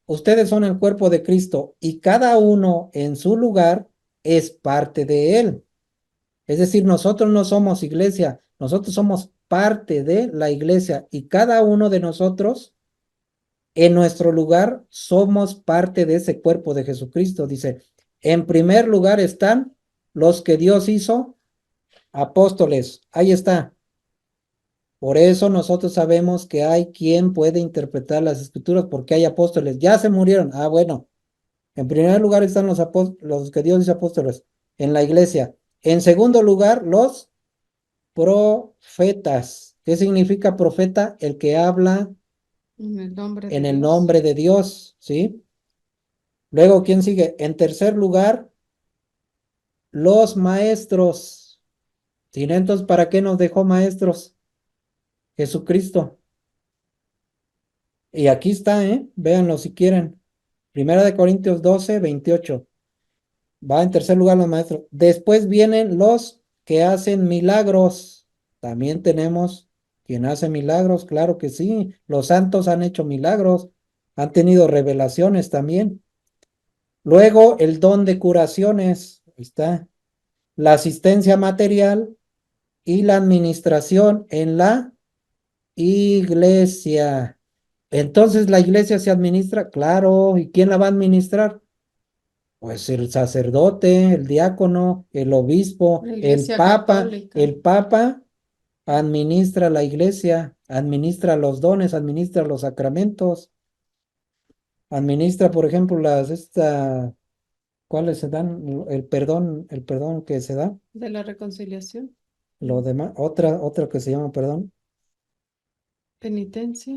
ustedes son el cuerpo de Cristo y cada uno en su lugar es parte de él. Es decir, nosotros no somos iglesia, nosotros somos parte de la iglesia y cada uno de nosotros en nuestro lugar somos parte de ese cuerpo de Jesucristo. Dice, en primer lugar están los que Dios hizo apóstoles. Ahí está. Por eso nosotros sabemos que hay quien puede interpretar las escrituras porque hay apóstoles. Ya se murieron. Ah, bueno. En primer lugar están los que Dios hizo apóstoles en la iglesia. En segundo lugar, los profetas. ¿Qué significa profeta? El que habla En el nombre de en el Dios. nombre de Dios, ¿sí? Luego, ¿quién sigue? En tercer lugar, los maestros. ¿Sí? Entonces, ¿para qué nos dejó maestros? Jesucristo. Y aquí está, véanlo si quieren. Primera de Corintios 12, 28. Va en tercer lugar los maestros. Después vienen los que hacen milagros. También tenemos quien hace milagros, claro que sí. Los santos han hecho milagros, han tenido revelaciones también. Luego el don de curaciones, ahí está. La asistencia material y la administración en la iglesia. Entonces la iglesia se administra, claro, ¿y quién la va a administrar? Pues el sacerdote, el diácono, el obispo, La el Iglesia papa. Católica. El papa administra la iglesia, administra los dones, administra los sacramentos, administra, por ejemplo, ¿cuáles se dan? El perdón que se da, De la reconciliación. lo demás, otra que se llama perdón. Penitencia,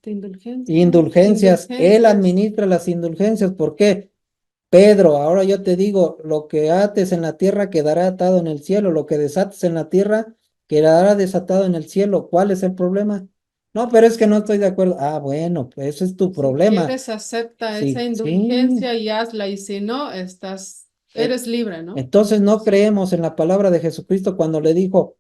indulgencia. Indulgencias, él Indulgencias. administra las indulgencias. ¿Por qué? Pedro, ahora yo te digo, lo que ates en la tierra quedará atado en el cielo, lo que desates en la tierra quedará desatado en el cielo. ¿Cuál es el problema? No, pero es que no estoy de acuerdo. Ah, bueno, pues ese es tu Si problema. quieres, acepta Sí, esa sí. indulgencia y hazla, y si no, eres libre, ¿no? Entonces no creemos en la palabra de Jesucristo cuando le dijo,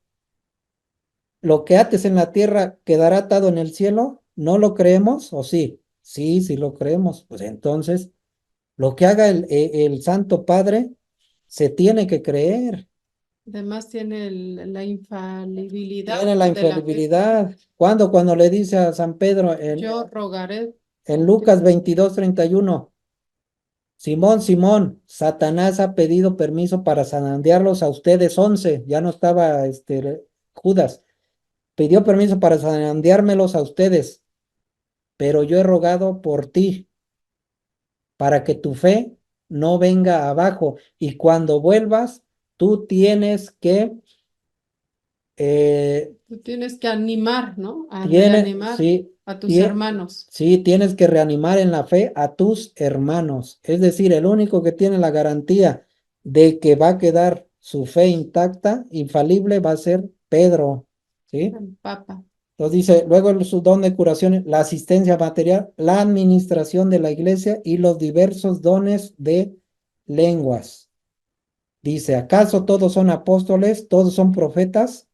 lo que ates en la tierra quedará atado en el cielo. ¿No lo creemos o sí? Sí, sí lo creemos. Pues entonces, lo que haga el Santo Padre se tiene que creer. Además tiene la infalibilidad Tiene la de la fe. infalibilidad. Cuando le dice a San Pedro Yo rogaré. en Lucas 22:31, Simón, Simón, Satanás ha pedido permiso para zarandearlos a ustedes 11, ya no estaba Judas, pidió permiso para zarandeármelos a ustedes, pero yo he rogado por ti, para que tu fe no venga abajo, y cuando vuelvas, tú tienes que Tú tienes que animar, ¿no? A reanimar sí, a tus hermanos. sí, tienes que reanimar en la fe a tus hermanos. Es decir, el único que tiene la garantía de que va a quedar su fe intacta, infalible, va a ser Pedro. ¿Sí? El Papa. Entonces dice, luego su don de curación, la asistencia material, la administración de la iglesia y los diversos dones de lenguas. Dice, ¿acaso todos son apóstoles? ¿Todos son profetas?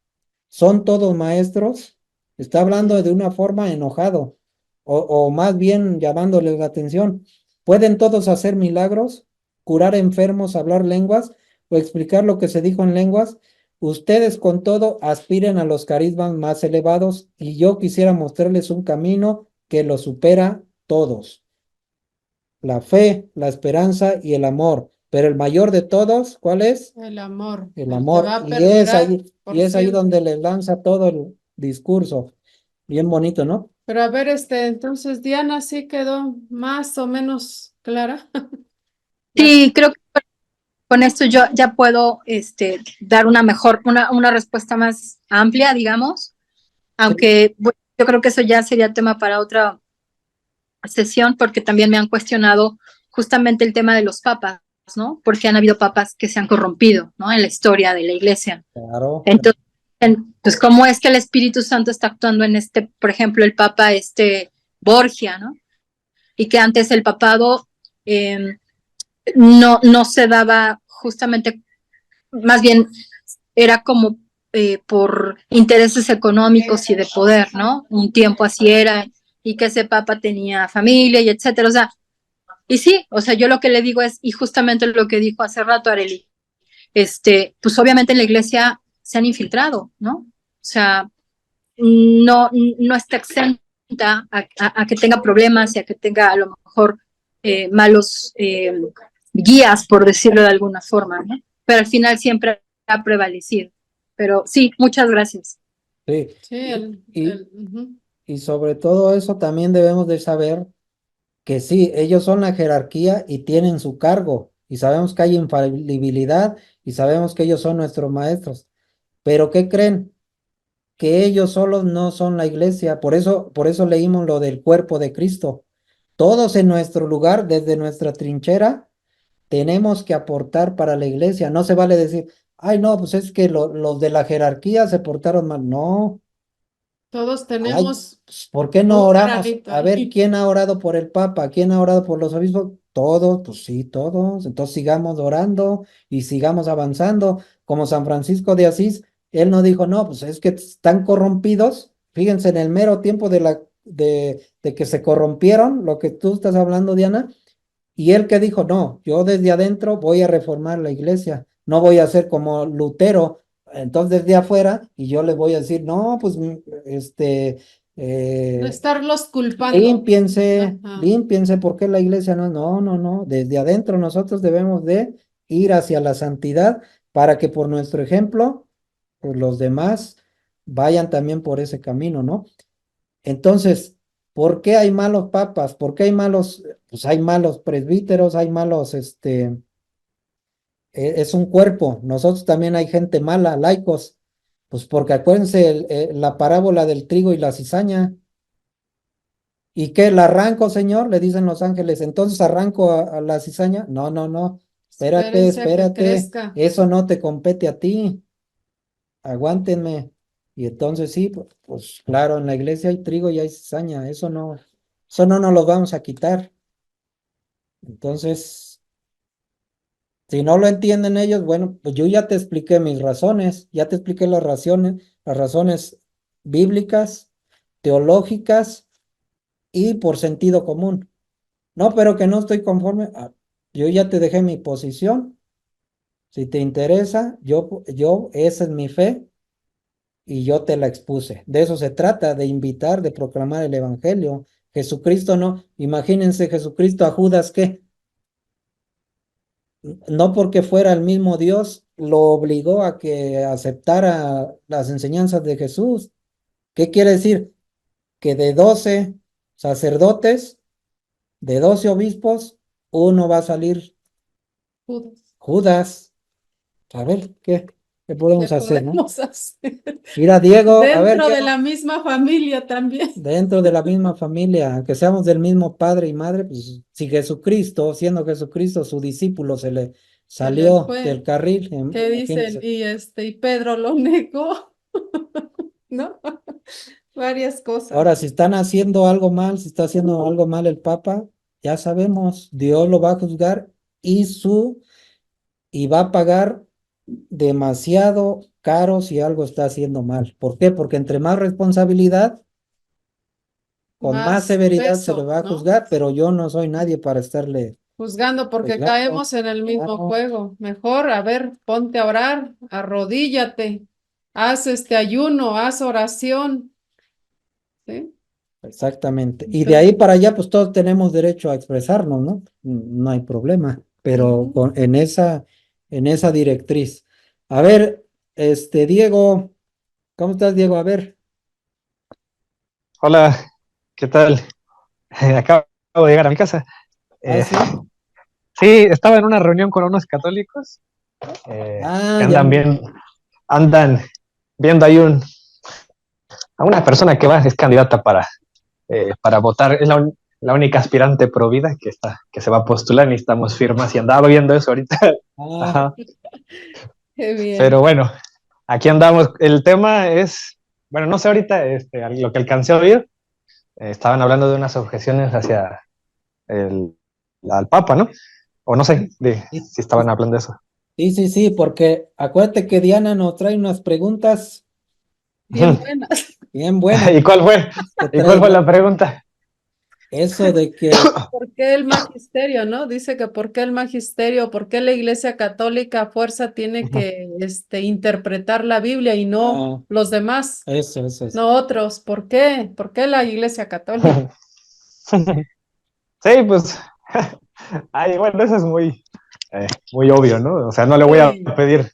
¿Son todos maestros? Está hablando de una forma enojado, o más bien llamándoles la atención. ¿Pueden todos hacer milagros, curar enfermos, hablar lenguas o explicar lo que se dijo en lenguas? Ustedes con todo aspiren a los carismas más elevados y yo quisiera mostrarles un camino que los supera todos. La fe, la esperanza y el amor. Pero el mayor de todos, ¿cuál es? El amor. El que amor. va a Y es perdurar ahí, por y es ahí siempre. donde les lanza todo el discurso. Bien bonito, ¿no? Pero a ver, entonces Diana sí quedó más o menos clara. Sí, creo que con esto yo ya puedo dar una respuesta más amplia, digamos, aunque yo creo que eso ya sería tema para otra sesión, porque también me han cuestionado justamente el tema de los papas, ¿no? Porque han habido papas que se han corrompido, ¿no? En la historia de la iglesia. Claro. Entonces, pues, ¿cómo es que el Espíritu Santo está actuando en por ejemplo, el Papa Borgia, ¿no? Y que antes el papado no se daba justamente, más bien era como por intereses económicos y de poder, ¿no? Un tiempo así era, y que ese papa tenía familia y etcétera, o sea, y sí, o sea, yo lo que le digo es, y justamente lo que dijo hace rato Arely, pues obviamente en la iglesia se han infiltrado, ¿no? O sea, no está exenta a que tenga problemas y a que tenga a lo mejor malos guías, por decirlo de alguna forma, ¿no? Pero al final siempre ha prevalecido. Pero sí, muchas gracias. Sí. Sí, Y sobre todo eso también debemos de saber que sí, ellos son la jerarquía y tienen su cargo. Y sabemos que hay infalibilidad y sabemos que ellos son nuestros maestros. Pero ¿qué creen? Que ellos solos no son la iglesia. Por eso leímos lo del cuerpo de Cristo. Todos en nuestro lugar, desde nuestra trinchera, tenemos que aportar para la iglesia. No se vale decir, ay, no, pues es que los de la jerarquía se portaron mal. No, todos ay, tenemos pues, ¿por qué no un oramos? granito A ver, ahí. ¿quién ha orado por el Papa? ¿Quién ha orado por los obispos? Todos, pues sí, todos. Entonces sigamos orando y sigamos avanzando. Como San Francisco de Asís, él no dijo, no, pues es que están corrompidos. Fíjense en el mero tiempo de que se corrompieron, lo que tú estás hablando, Diana. Y él que dijo, no, yo desde adentro voy a reformar la iglesia, no voy a ser como Lutero, entonces desde afuera, y yo le voy a decir, no, pues No estarlos culpando. límpiense, Ajá. límpiense, porque la iglesia no, desde adentro nosotros debemos de ir hacia la santidad para que por nuestro ejemplo, pues los demás vayan también por ese camino, ¿no? Entonces, ¿por qué hay malos papas? ¿Por qué hay malos? Pues hay malos presbíteros, hay malos, es un cuerpo. Nosotros también hay gente mala, laicos. Pues porque acuérdense la parábola del trigo y la cizaña. ¿Y qué? ¿La arranco, señor? Le dicen los ángeles. Entonces arranco a la cizaña. No. Espérate, Espérense a que espérate. crezca. Eso no te compete a ti. Aguántenme. Y entonces sí, pues claro, en la iglesia hay trigo y hay cizaña. Eso no nos lo vamos a quitar. Entonces, si no lo entienden ellos, bueno, pues yo ya te expliqué mis razones, ya te expliqué las razones bíblicas, teológicas y por sentido común. No, pero que no estoy conforme. Yo ya te dejé mi posición. Si te interesa, esa es mi fe y yo te la expuse. De eso se trata, de invitar, de proclamar el evangelio. Jesucristo no, imagínense Jesucristo a Judas, ¿qué? No porque fuera el mismo Dios, lo obligó a que aceptara las enseñanzas de Jesús. ¿Qué quiere decir? Que de 12 sacerdotes, de 12 obispos, uno va a salir Judas. Judas. A ver, ¿qué podemos ¿Qué hacer, no? podemos hacer? Mira, Diego, a ver, Dentro ¿qué de la misma familia también. dentro de la misma familia, aunque seamos del mismo padre y madre, pues si Jesucristo, siendo Jesucristo, su discípulo se le Se les salió fue. del carril, ¿Qué dicen? imagínense. Y Pedro lo negó, ¿no? Varias cosas. Ahora, si están haciendo algo mal, si está haciendo algo mal el Papa, ya sabemos, Dios lo va a juzgar y y va a pagar demasiado caro si algo está haciendo mal. ¿Por qué? Porque entre más responsabilidad, con más severidad se le peso, va a ¿no? juzgar, pero yo no soy nadie para estarle Juzgando porque juzgando. caemos en el mismo Claro, juego. Mejor, a ver, ponte a orar, arrodíllate, haz este ayuno, haz oración, ¿sí? exactamente. Y de ahí para allá, pues todos tenemos derecho a expresarnos, ¿no? No hay problema, pero Ujú. en esa directriz. A ver, Diego, ¿cómo estás, Diego? A ver. Hola, ¿qué tal? Acabo de llegar a mi casa. Ah, Eh, sí. sí, estaba en una reunión con unos católicos Ah, que ya. andan viendo ahí a una persona que es candidata para votar. Es la única aspirante pro vida que se va a postular. Necesitamos firmas y andaba viendo eso ahorita. Ah, Ajá. Qué bien. Pero bueno, aquí andamos. El tema es, bueno, no sé ahorita lo que alcancé a oír. Estaban hablando de unas objeciones hacia el, al Papa, ¿no? O no sé sí, si estaban hablando de eso. sí, porque acuérdate que Diana nos trae unas preguntas Bien buenas. bien buenas. ¿Y cuál fue? Que ¿Y cuál fue la pregunta? eso de que ¿Por qué el magisterio, no? Dice que por qué el magisterio, por qué la Iglesia Católica a fuerza tiene que interpretar la Biblia y no los demás, eso. no otros. ¿Por qué? ¿Por qué la Iglesia Católica? Sí, pues, ay, bueno, eso es muy obvio, ¿no? O sea, no le voy a Sí. pedir,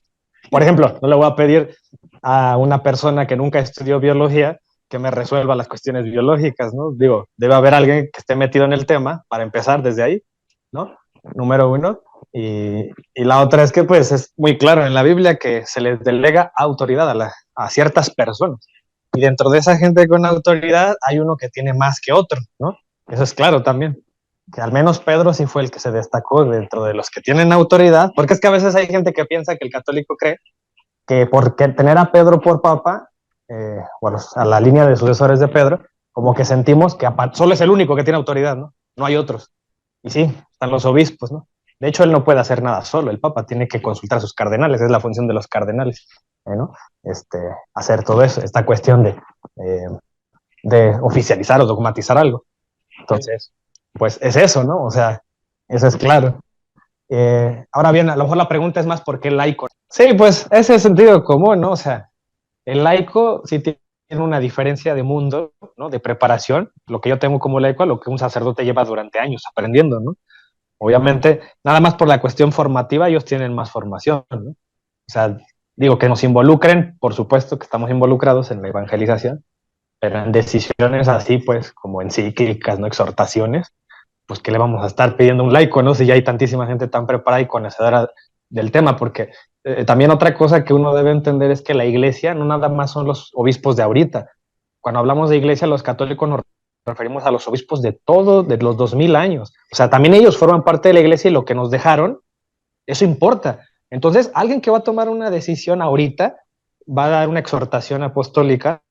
por ejemplo, no le voy a pedir a una persona que nunca estudió biología que me resuelva las cuestiones biológicas, ¿no? Digo, debe haber alguien que esté metido en el tema para empezar desde ahí, ¿no? Número uno. Y la otra es que, pues, es muy claro en la Biblia que se les delega autoridad a ciertas personas. Y dentro de esa gente con autoridad hay uno que tiene más que otro, ¿no? Eso es claro también. Que al menos Pedro sí fue el que se destacó dentro de los que tienen autoridad, porque es que a veces hay gente que piensa que el católico cree que por tener a Pedro por papa, bueno, a la línea de sucesores de Pedro, como que sentimos que solo es el único que tiene autoridad, ¿no? No hay otros. Y sí, están los obispos, ¿no? De hecho, él no puede hacer nada solo, el papa tiene que consultar a sus cardenales, es la función de los cardenales, ¿no? Hacer todo eso, esta cuestión de oficializar o dogmatizar algo. Entonces, pues es eso, ¿no? O sea, eso es claro. Ahora bien, a lo mejor la pregunta es más ¿por qué laico? Sí, pues ese sentido común, ¿no? O sea, el laico sí una diferencia de mundo, ¿no? De preparación, lo que yo tengo como laico a lo que un sacerdote lleva durante años aprendiendo, ¿no? Obviamente, nada más por la cuestión formativa, ellos tienen más formación, ¿no? O sea, digo, que nos involucren, por supuesto que estamos involucrados en la evangelización, pero en decisiones así, pues, como encíclicas, ¿no? Exhortaciones, pues, ¿qué le vamos a estar pidiendo a un laico, no? Si ya hay tantísima gente tan preparada y conocedora del tema, porque también otra cosa que uno debe entender es que la iglesia no nada más son los obispos de ahorita. Cuando hablamos de iglesia, los católicos nos referimos a los obispos de todo, de los 2000 años. O sea, también ellos forman parte de la iglesia y lo que nos dejaron, eso importa. Entonces, alguien que va a tomar una decisión ahorita, va a dar una exhortación apostólica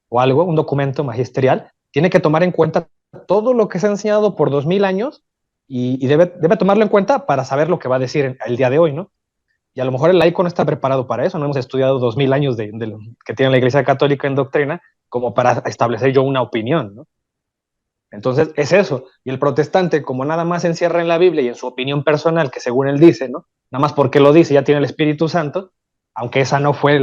o algo, un documento magisterial, tiene que tomar en cuenta todo lo que se ha enseñado por 2000 años y debe tomarlo en cuenta para saber lo que va a decir el día de hoy, ¿no? Y a lo mejor el laico no está preparado para eso, no hemos estudiado 2000 años que tiene la Iglesia Católica en doctrina como para establecer yo una opinión, ¿no? Entonces es eso, y el protestante como nada más se encierra en la Biblia y en su opinión personal, que según él dice, ¿no? Nada más porque lo dice ya tiene el Espíritu Santo, aunque esa no fue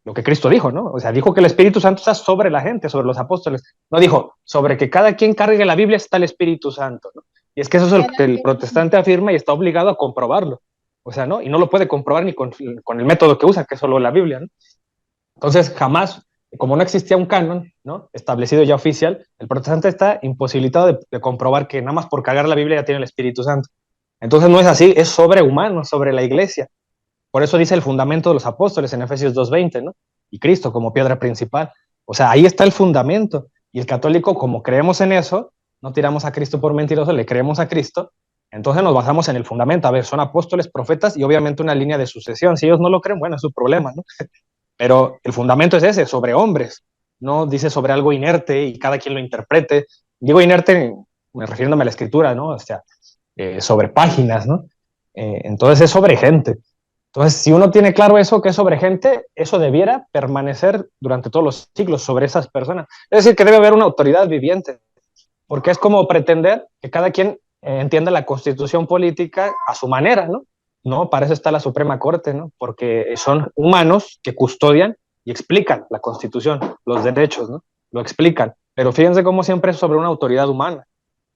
lo que Cristo dijo, ¿no? O sea, dijo que el Espíritu Santo está sobre la gente, sobre los apóstoles, no dijo sobre que cada quien cargue la Biblia está el Espíritu Santo, ¿no? Y es que eso es lo que el protestante afirma y está obligado a comprobarlo. O sea, ¿no? Y no lo puede comprobar ni con el método que usa, que es solo la Biblia, ¿no? Entonces, jamás, como no existía un canon, ¿no? Establecido ya oficial, el protestante está imposibilitado de comprobar que nada más por cagar la Biblia ya tiene el Espíritu Santo. Entonces no es así, es sobrehumano, sobre la iglesia. Por eso dice el fundamento de los apóstoles en Efesios 2:20, ¿no? Y Cristo como piedra principal. O sea, ahí está el fundamento. Y el católico, como creemos en eso, no tiramos a Cristo por mentiroso, le creemos a Cristo. Entonces nos basamos en el fundamento. A ver, son apóstoles, profetas y obviamente una línea de sucesión. Si ellos no lo creen, bueno, es su problema, ¿no? Pero el fundamento es ese, sobre hombres. No dice sobre algo inerte y cada quien lo interprete. Digo inerte refiriéndome a la escritura, ¿no? O sea, sobre páginas, ¿no? Entonces es sobre gente. Entonces, si uno tiene claro eso, que es sobre gente, eso debiera permanecer durante todos los siglos sobre esas personas. Es decir, que debe haber una autoridad viviente, porque es como pretender que cada quien entienda la constitución política a su manera, ¿no? No, para eso está la Suprema Corte, ¿no? Porque son humanos que custodian y explican la constitución, los derechos, ¿no? Lo explican. Pero fíjense cómo siempre es sobre una autoridad humana,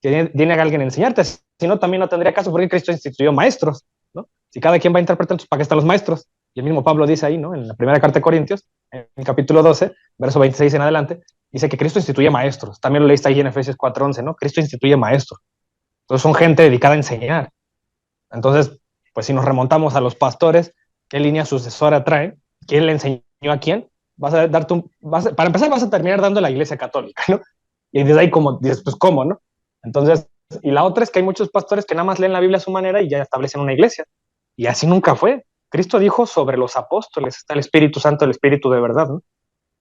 que tiene alguien a enseñarte, si no también no tendría caso porque Cristo instituyó maestros, ¿no? Si cada quien va a interpretar, entonces ¿para qué están los maestros? Y el mismo Pablo dice ahí, ¿no? En la primera carta de Corintios, en el capítulo 12, verso 26 en adelante, dice que Cristo instituye maestros. También lo leíste ahí en Efesios 4:11, ¿no? Cristo instituye maestros. Entonces son gente dedicada a enseñar. Entonces, pues si nos remontamos a los pastores, ¿qué línea sucesora trae? ¿Quién le enseñó a quién? Para empezar vas a terminar dando la Iglesia Católica, ¿no? Y desde ahí dices, pues ¿cómo, no? Entonces, y la otra es que hay muchos pastores que nada más leen la Biblia a su manera y ya establecen una iglesia. Y así nunca fue. Cristo dijo sobre los apóstoles, está el Espíritu Santo, el Espíritu de verdad, ¿no?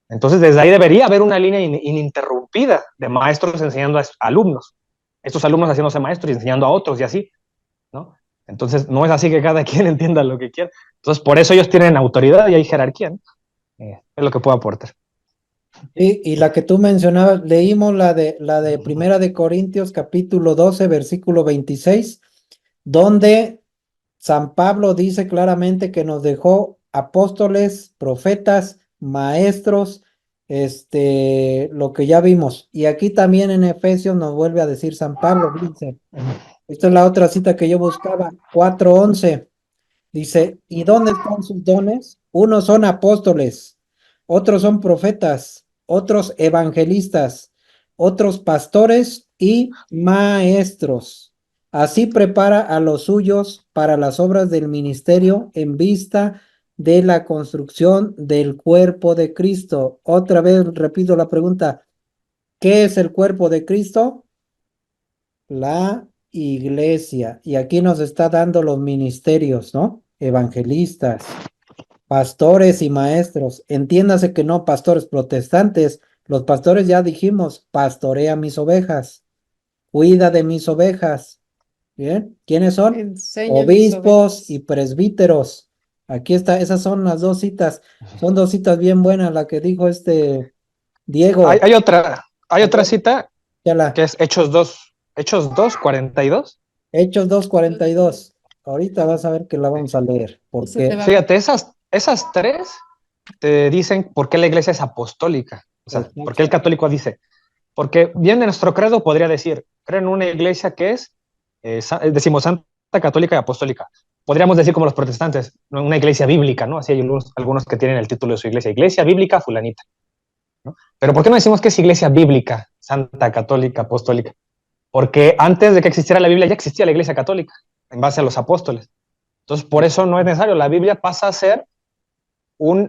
Entonces, desde ahí debería haber una línea ininterrumpida de maestros enseñando a alumnos. Estos alumnos haciéndose maestros y enseñando a otros y así, ¿no? Entonces, no es así que cada quien entienda lo que quiera. Entonces, por eso ellos tienen autoridad y hay jerarquía, ¿no? Es lo que puedo aportar. Y la que tú mencionabas, leímos la de Primera de Corintios, capítulo 12, versículo 26, donde San Pablo dice claramente que nos dejó apóstoles, profetas, maestros, lo que ya vimos. Y aquí también en Efesios nos vuelve a decir San Pablo, dice, esta es la otra cita que yo buscaba, 4:11. Dice, ¿y dónde están sus dones? Unos son apóstoles, otros son profetas, otros evangelistas, otros pastores y maestros. Así prepara a los suyos para las obras del ministerio en vista de la construcción del cuerpo de Cristo. Otra vez repito la pregunta, ¿qué es el cuerpo de Cristo? La iglesia. Y aquí nos está dando los ministerios, ¿no? Evangelistas, pastores y maestros. Entiéndase que no pastores protestantes. Los pastores ya dijimos, pastorea mis ovejas, cuida de mis ovejas. ¿Bien? ¿Quiénes son? Enseña mis Obispos ovejas. y presbíteros. Aquí está, esas son las dos citas. Son dos citas bien buenas, la que dijo Diego. Hay otra cita Chala. que es Hechos 2:42. Hechos 2:42. Ahorita vas a ver que la vamos a leer. ¿Por Se te qué? va. Fíjate, esas tres te dicen por qué la iglesia es apostólica. O sea, por qué el católico dice. Porque bien de nuestro credo podría decir, creo en una iglesia que es, decimos, santa, católica y apostólica. Podríamos decir como los protestantes, una iglesia bíblica, ¿no? Así hay algunos que tienen el título de su iglesia bíblica fulanita, ¿no? Pero ¿por qué no decimos que es iglesia bíblica, santa, católica, apostólica? Porque antes de que existiera la Biblia ya existía la iglesia católica, en base a los apóstoles. Entonces, por eso no es necesario. La Biblia pasa a ser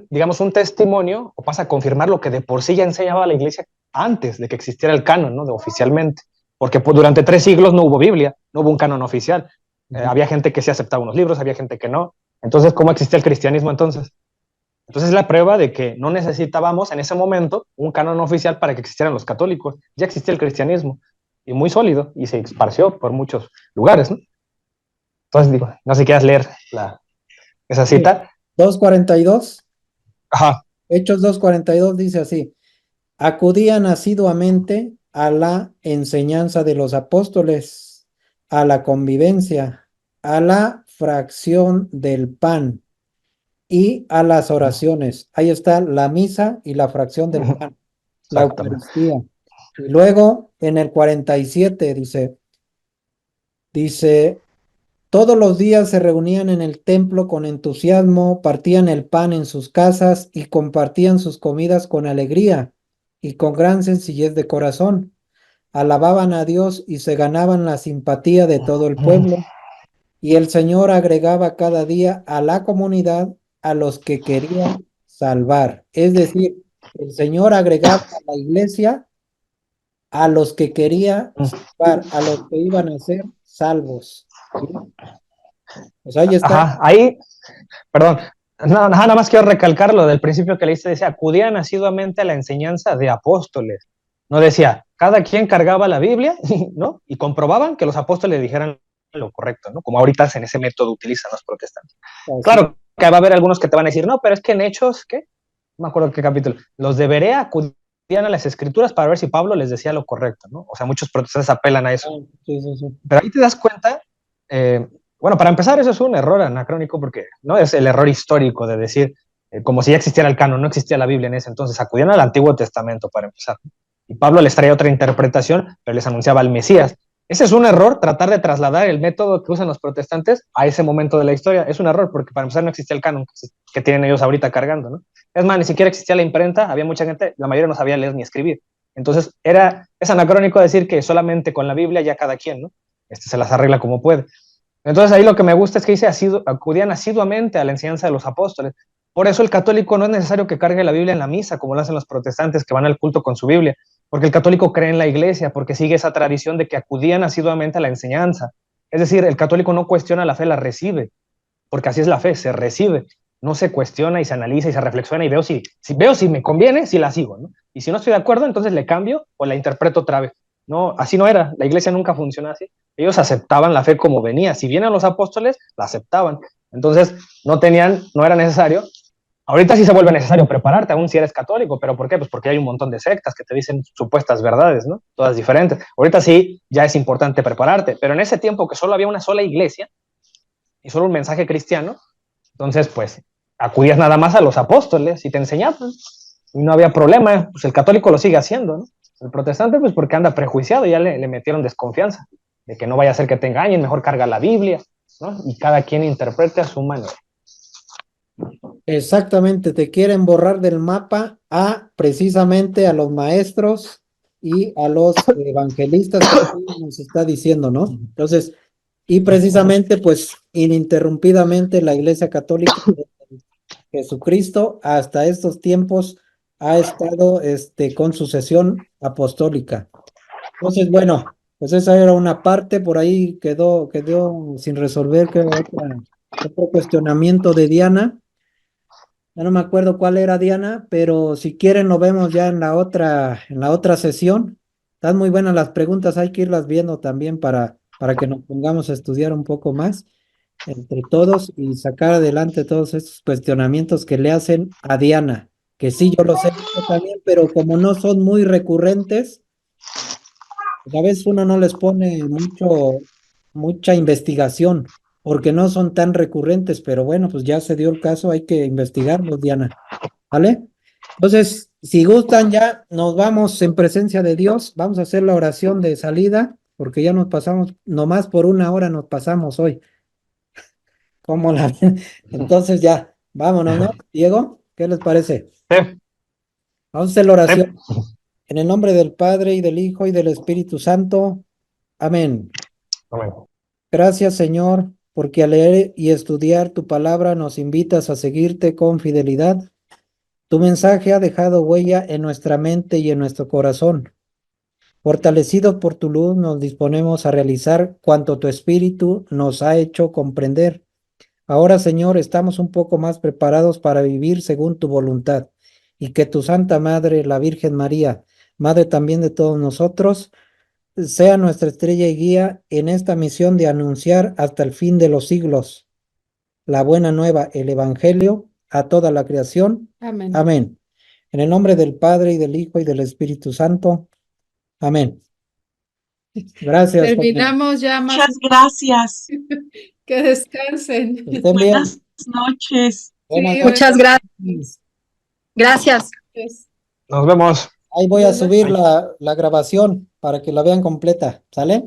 digamos, un testimonio, o pasa a confirmar lo que de por sí ya enseñaba la iglesia antes de que existiera el canon, ¿no? Oficialmente. Porque pues, durante 3 siglos no hubo Biblia, no hubo un canon oficial. Había gente que sí aceptaba unos libros, había gente que no. Entonces, ¿cómo existía el cristianismo entonces? Entonces, es la prueba de que no necesitábamos en ese momento un canon oficial para que existieran los católicos. Ya existía el cristianismo, y muy sólido, y se esparció por muchos lugares, ¿no? Entonces, digo, no sé si quieras leer esa cita. 2:42. Ajá. Hechos 2:42 dice así: acudían asiduamente a la enseñanza de los apóstoles, a la convivencia, a la fracción del pan y a las oraciones. Ahí está la misa y la fracción del pan, la Eucaristía. Y luego en el 47 dice, todos los días se reunían en el templo con entusiasmo, partían el pan en sus casas y compartían sus comidas con alegría y con gran sencillez de corazón. Alababan a Dios y se ganaban la simpatía de todo el pueblo. Y el Señor agregaba cada día a la comunidad a los que quería salvar. Es decir, el Señor agregaba a la iglesia a los que quería salvar, a los que iban a ser salvos. ¿Sí? Pues ahí está. Ajá, ahí, perdón, nada más quiero recalcar lo del principio que leíste, decía, acudían asiduamente a la enseñanza de apóstoles. No decía, cada quien cargaba la Biblia, ¿no? Y comprobaban que los apóstoles dijeran lo correcto, ¿no? Como ahorita en ese método utilizan los protestantes. Así. Claro que va a haber algunos que te van a decir, no, pero es que en Hechos, ¿qué? No me acuerdo qué capítulo. Los de Berea acudían a las escrituras para ver si Pablo les decía lo correcto, ¿no? O sea, muchos protestantes apelan a eso. Sí. Pero ahí te das cuenta, bueno, para empezar, eso es un error anacrónico porque no es el error histórico de decir, como si ya existiera el canon, no existía la Biblia en ese entonces, acudían al Antiguo Testamento para empezar. Y Pablo les traía otra interpretación, pero les anunciaba al Mesías. Ese es un error, tratar de trasladar el método que usan los protestantes a ese momento de la historia. Es un error porque para empezar no existía el canon que tienen ellos ahorita cargando, ¿no? Es más, ni siquiera existía la imprenta, había mucha gente, la mayoría no sabía leer ni escribir. Entonces es anacrónico decir que solamente con la Biblia ya cada quien, ¿no? Se las arregla como puede. Entonces ahí lo que me gusta es que dice, acudían asiduamente a la enseñanza de los apóstoles. Por eso el católico no es necesario que cargue la Biblia en la misa, como lo hacen los protestantes que van al culto con su Biblia, porque el católico cree en la iglesia, porque sigue esa tradición de que acudían asiduamente a la enseñanza. Es decir, el católico no cuestiona la fe, la recibe, porque así es la fe, se recibe. No se cuestiona y se analiza y se reflexiona y veo si me conviene, si la sigo, ¿no? Y si no estoy de acuerdo, entonces le cambio o la interpreto otra vez. No, así no era, la iglesia nunca funcionó así. Ellos aceptaban la fe como venía. Si vienen los apóstoles, la aceptaban. Entonces, no era necesario. Ahorita sí se vuelve necesario prepararte, aún si eres católico, ¿pero por qué? Pues porque hay un montón de sectas que te dicen supuestas verdades, ¿no? Todas diferentes. Ahorita sí, ya es importante prepararte, pero en ese tiempo que solo había una sola iglesia y solo un mensaje cristiano, entonces, pues, acudías nada más a los apóstoles y te enseñaban, y no había problema, pues el católico lo sigue haciendo, ¿no? El protestante, pues porque anda prejuiciado, ya le metieron desconfianza, de que no vaya a ser que te engañen, mejor carga la Biblia, ¿no? Y cada quien interprete a su manera. Exactamente, te quieren borrar del mapa precisamente a los maestros y a los evangelistas que nos está diciendo, ¿no? Entonces, y precisamente, pues, ininterrumpidamente la Iglesia Católica de Jesucristo hasta estos tiempos ha estado con sucesión apostólica. Entonces, bueno, pues esa era una parte, por ahí quedó sin resolver, que otro cuestionamiento de Diana. Ya no me acuerdo cuál era, Diana, pero si quieren lo vemos ya en la otra sesión. Están muy buenas las preguntas, hay que irlas viendo también para que nos pongamos a estudiar un poco más entre todos y sacar adelante todos estos cuestionamientos que le hacen a Diana, que sí, yo los he visto también, pero como no son muy recurrentes, pues a veces uno no les pone mucha investigación, porque no son tan recurrentes, pero bueno, pues ya se dio el caso, hay que investigarlos, Diana. ¿Vale? Entonces, si gustan ya, nos vamos en presencia de Dios. Vamos a hacer la oración de salida, porque ya nos pasamos, nomás por 1 hora nos pasamos hoy. ¿Cómo la ven? Entonces ya, vámonos, ¿no? Diego, ¿qué les parece? Sí, Vamos a hacer la sí. oración. En el nombre del Padre, y del Hijo, y del Espíritu Santo. Amén. Amén. Gracias, Señor, porque al leer y estudiar tu palabra nos invitas a seguirte con fidelidad. Tu mensaje ha dejado huella en nuestra mente y en nuestro corazón. Fortalecidos por tu luz, nos disponemos a realizar cuanto tu Espíritu nos ha hecho comprender. Ahora, Señor, estamos un poco más preparados para vivir según tu voluntad, y que tu Santa Madre, la Virgen María, Madre también de todos nosotros, sea nuestra estrella y guía en esta misión de anunciar hasta el fin de los siglos la buena nueva, el Evangelio, a toda la creación. Amén. Amén. En el nombre del Padre, y del Hijo, y del Espíritu Santo. Amén. Gracias. Terminamos ya más. Muchas gracias. Que descansen. Que estén bien. Buenas noches. Buenas Sí, noches. Muchas gracias. Gracias. Pues, Nos vemos. Ahí voy a Buenas subir la grabación para que la vean completa. ¿Sale?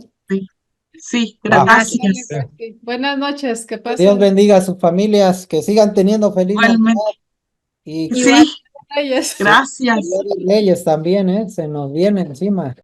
Sí, Va. gracias. sí. Buenas noches, que Que pasen. Dios bendiga a sus familias, que sigan teniendo feliz Igualmente. Navidad. Y Sí, Reyes. gracias. Leyes también, se nos viene encima.